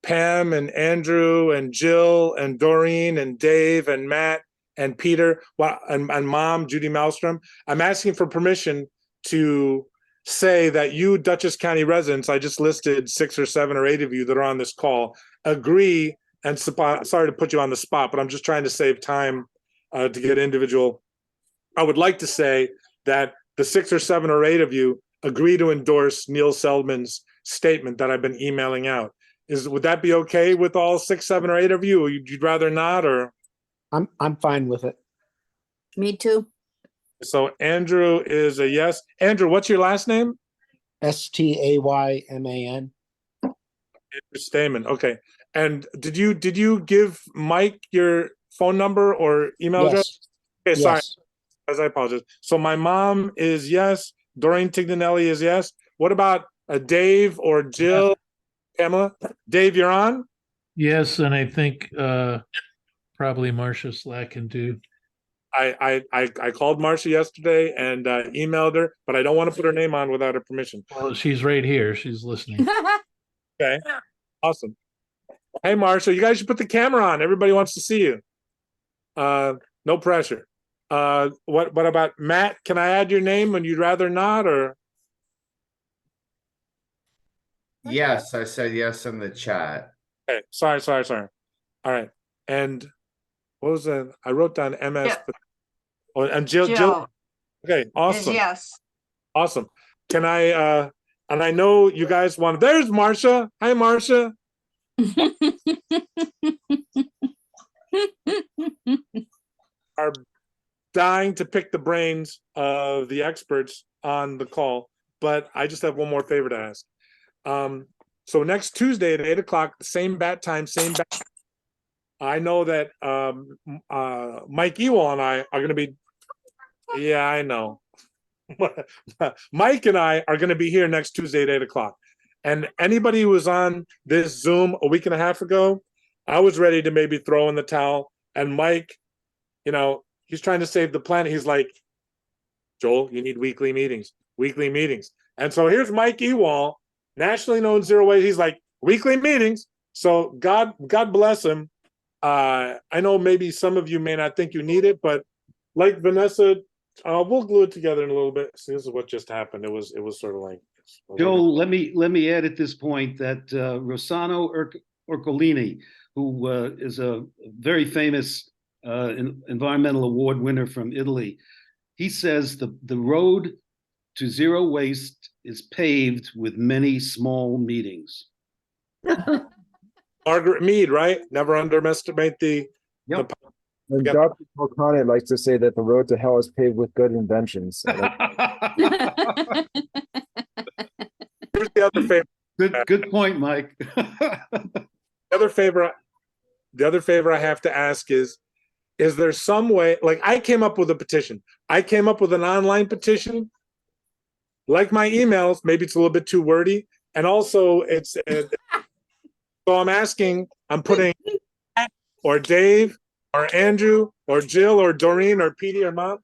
Pam and Andrew and Jill and Doreen and Dave and Matt and Peter and Mom, Judy Malmstrom, I'm asking for permission to say that you Dutchess County residents, I just listed 6 or 7 or 8 of you that are on this call, agree, and sorry to put you on the spot, but I'm just trying to save time to get individual. I would like to say that the 6 or 7 or 8 of you agree to endorse Neil Seldman's statement that I've been emailing out. Would that be okay with all 6, 7, or 8 of you? Or you'd rather not, or?
I'm fine with it.
Me too.
So Andrew is a yes. Andrew, what's your last name?
Stayman.
Andrew Stamen. Okay. And did you give Mike your phone number or email address? Okay, sorry. As I apologize. So my mom is yes. Doreen Tignanelli is yes. What about Dave or Jill? Pamela? Dave, you're on?
Yes, and I think probably Marcia Slacken too.
I called Marcia yesterday and emailed her, but I don't want to put her name on without her permission.
Well, she's right here. She's listening.
Okay, awesome. Hey, Marcia, you guys should put the camera on. Everybody wants to see you. No pressure. What about Matt? Can I add your name when you'd rather not, or?
Yes, I said yes in the chat.
Okay, sorry. All right, and what was that? I wrote down MS.
Yeah.
But, and Jill. Okay, awesome.
Yes.
Awesome. Can I? And I know you guys want. There's Marcia. Hi, Marcia. Are dying to pick the brains of the experts on the call, but I just have one more favor to ask. So next Tuesday at 8 o'clock, same bat time, same bat. I know that Mike Ewall and I are going to be. Yeah, I know. Mike and I are going to be here next Tuesday at 8 o'clock. And anybody who was on this Zoom a week and a half ago, I was ready to maybe throw in the towel. And Mike, you know, he's trying to save the planet. He's like, Joel, you need weekly meetings. And so here's Mike Ewall, nationally known zero waste. He's like, weekly meetings. So God bless him. I know maybe some of you may not think you need it, but like Vanessa, we'll glue it together in a little bit. So this is what just happened. It was sort of like
Joel, let me add at this point that Rossano Ercolini, who is a very famous environmental award winner from Italy, he says the road to zero waste is paved with many small meetings.
Margaret Mead, right? Never underestimate the.
Yep.
And Dr. O'Connor likes to say that the road to hell is paved with good inventions.
Here's the other favor.
Good point, Mike.
The other favor I have to ask is there some way, like I came up with a petition. I came up with an online petition. Like my emails, maybe it's a little bit too wordy. And also so I'm putting or Dave or Andrew or Jill or Doreen or Petey or Mom.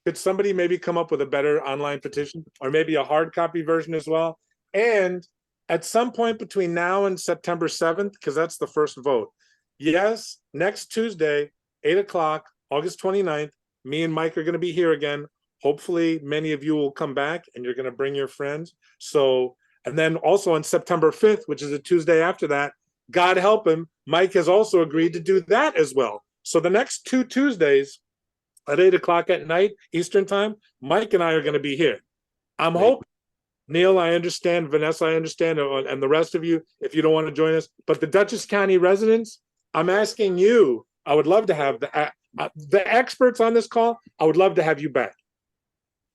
Could somebody maybe come up with a better online petition or maybe a hard copy version as well? And at some point between now and September 7th, because that's the first vote. Yes, next Tuesday, 8 o'clock, August 29th, me and Mike are going to be here again. Hopefully many of you will come back and you're going to bring your friends. So, and then also on September 5th, which is a Tuesday after that, God help him, Mike has also agreed to do that as well. So the next 2 Tuesdays at 8 o'clock at night, Eastern time, Mike and I are going to be here. I'm hoping, Neil, I understand, Vanessa, I understand, and the rest of you, if you don't want to join us, but the Dutchess County residents, I'm asking you, I would love to have the experts on this call, I would love to have you back.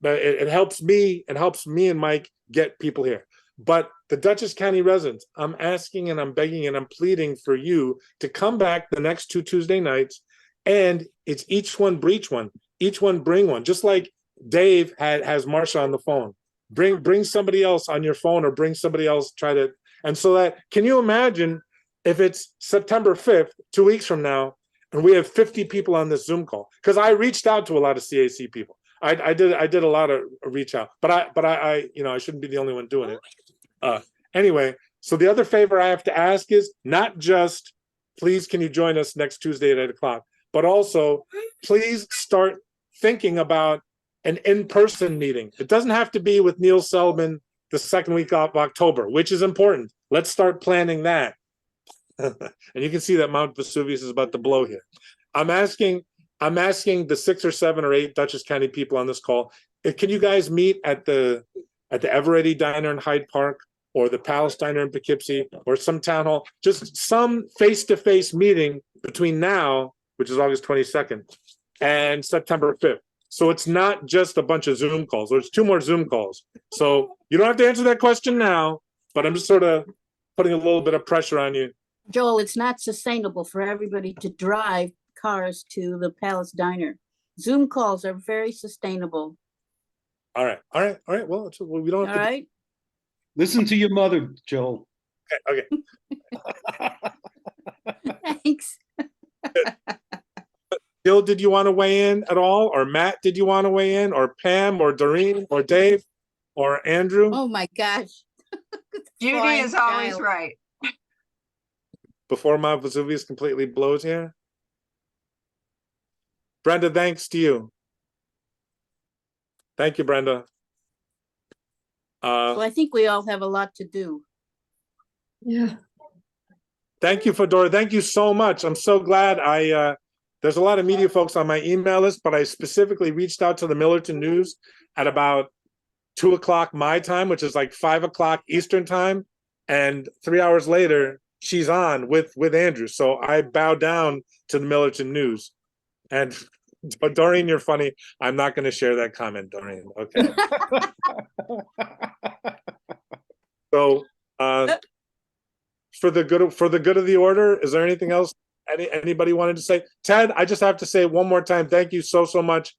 But it helps me and Mike get people here. But the Dutchess County residents, I'm asking and I'm begging and I'm pleading for you to come back the next 2 Tuesday nights, and it's each one breach one, each one bring one. Just like Dave has Marsha on the phone. Bring somebody else on your phone or bring somebody else, and so that, can you imagine if it's September 5th, 2 weeks from now, and we have 50 people on this Zoom call? Because I reached out to a lot of CAC people. I did a lot of reach out, but I you know, I shouldn't be the only one doing it. Anyway, so the other favor I have to ask is not just, please, can you join us next Tuesday at 8 o'clock, but also please start thinking about an in-person meeting. It doesn't have to be with Neil Seldman the second week of October, which is important. Let's start planning that. And you can see that Mount Vesuvius is about to blow here. I'm asking the 6 or 7 or 8 Dutchess County people on this call, can you guys meet at the Eveready Diner in Hyde Park or the Palace Diner in Poughkeepsie or some town hall, just some face-to-face meeting between now, which is August 22nd, and September 5th. So it's not just a bunch of Zoom calls. There's 2 more Zoom calls. So you don't have to answer that question now, but I'm just sort of putting a little bit of pressure on you.
Joel, it's not sustainable for everybody to drive cars to the Palace Diner. Zoom calls are very sustainable.
All right. Well, we don't have
All
to.
right.
Listen to your mother, Joel.
Okay.
Thanks.
Bill, did you want to weigh in at all? Or Matt, did you want to weigh in? Or Pam, or Doreen, or Dave, or Andrew?
Oh my gosh.
Judy
Flying
is always
child.
right.
Before Mount Vesuvius completely blows here? Brenda, thanks to you. Thank you, Brenda.
Well, I think we all have a lot to do.
Yeah.
Thank you, Fedora. Thank you so much. I'm so glad there's a lot of media folks on my email list, but I specifically reached out to the Millerton News at about 2 o'clock my time, which is like 5 o'clock Eastern time. And 3 hours later, she's on with Andrew. So I bow down to the Millerton News. And Doreen, you're funny. I'm not going to share that comment, Doreen. Okay. So for the good of the order, is there anything else anybody wanted to say? Ted, I just have to say one more time, thank you so much.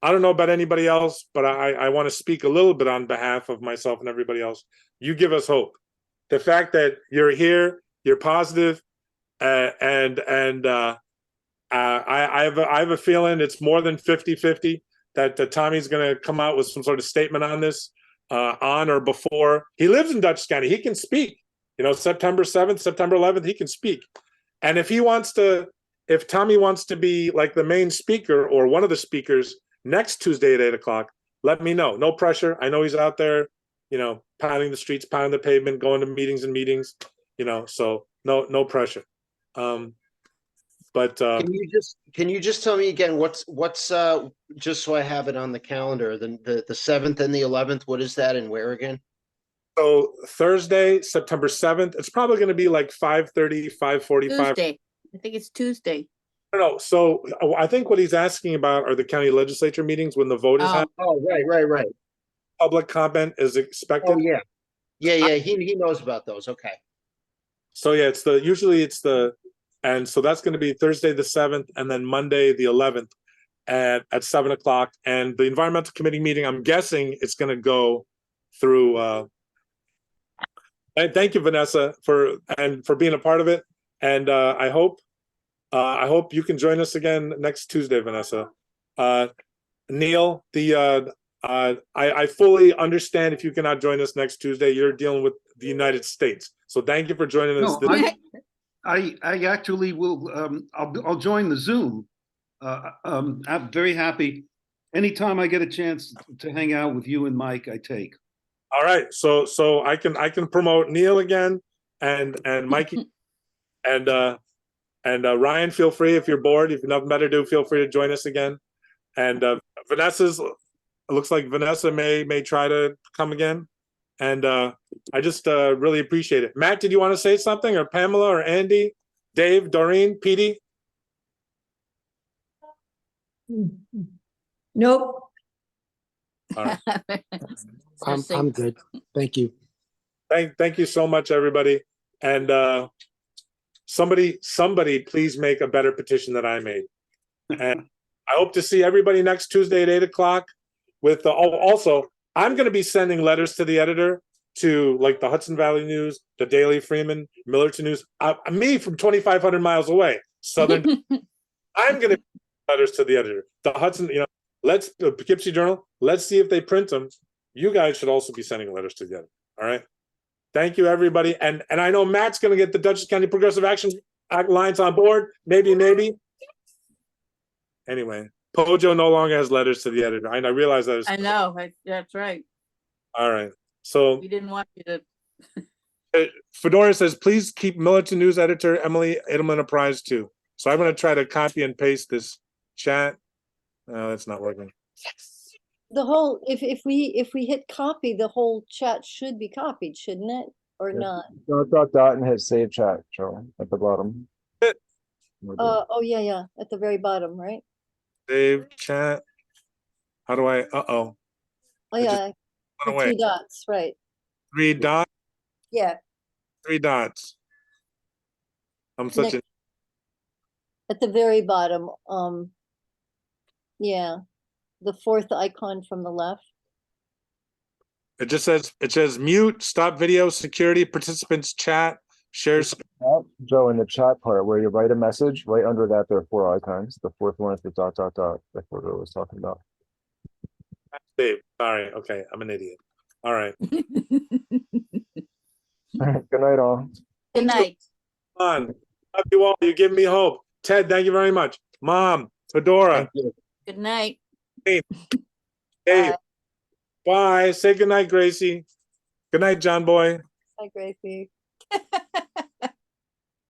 I don't know about anybody else, but I want to speak a little bit on behalf of myself and everybody else. You give us hope. The fact that you're here, you're positive, I have a feeling it's more than 50-50 that Tommy's going to come out with some sort of statement on this on or before. He lives in Dutchess County. He can speak. September 7th, September 11th, he can speak. And if Tommy wants to be like the main speaker or one of the speakers next Tuesday at 8 o'clock, let me know. No pressure. I know he's out there, pounding the streets, pounding the pavement, going to meetings, so no pressure. But
can you just tell me again what's just so I have it on the calendar, the 7th and the 11th, what is that and where again?
So Thursday, September 7th, it's probably going to be like 5:30, 5:45.
Tuesday. I think it's Tuesday.
No, so I think what he's asking about are the county legislature meetings when the vote is happening.
Oh, right.
Public comment is expected.
Oh, yeah. Yeah. He knows about those. Okay.
So yeah, and so that's going to be Thursday the 7th and then Monday the 11th at 7 o'clock. And the environmental committee meeting, I'm guessing it's going to go through. Thank you, Vanessa, for being a part of it. And I hope you can join us again next Tuesday, Vanessa. Neil, I fully understand if you cannot join us next Tuesday. You're dealing with the United States, so thank you for joining us.
I actually will. I'll join the Zoom. I'm very happy. Anytime I get a chance to hang out with you and Mike, I take.
All right, so I can promote Neil again and Mikey and Ryan. Feel free if you're bored. If you have nothing better to do, feel free to join us again. And it looks like Vanessa may try to come again. And I just really appreciate it. Matt, did you want to say something, or Pamela, or Andy, Dave, Doreen, Petey?
Nope.
All right.
I'm good. Thank you.
Thank you so much, everybody. And somebody please make a better petition than I made. And I hope to see everybody next Tuesday at 8 o'clock with also, I'm going to be sending letters to the editor, to like the Hudson Valley News, the Daily Freeman, Millerton News, me from 2,500 miles away, Southern. I'm going to letters to the editor, the Hudson, the Poughkeepsie Journal. Let's see if they print them. You guys should also be sending letters to the editor. All right. Thank you, everybody. And I know Matt's going to get the Dutchess County Progressive Action Alliance on board. Maybe. Anyway, Pojo no longer has letters to the editor. I realize that.
I know. That's right.
All right. So
we didn't want you to.
Fedora says, please keep Millerton News editor Emily Edelman apprised too. So I'm going to try to copy and paste this chat. No, that's not working.
Yes. The whole, if we hit copy, the whole chat should be copied, shouldn't it? Or not?
Dot and hit save chat, Joe, at the bottom.
Oh yeah, at the very bottom, right?
Save chat. How do I?
Oh yeah. The 3 dots, right?
3 dots.
Yeah.
3 dots. I'm such a.
At the very bottom, yeah, the 4th icon from the left.
It says mute, stop video, security, participants chat, share.
Joe, in the chat part where you write a message, right under that there are 4 icons. The 4th one is the dot. That's what I was talking about.
Dave, sorry. Okay, I'm an idiot. All right.
Good night, all.
Good night.
Come on. Love you all. You give me hope. Ted, thank you very much. Mom, Fedora.
Good night.
Hey. Bye. Say good night, Gracie. Good night, John Boy.
Hi, Gracie.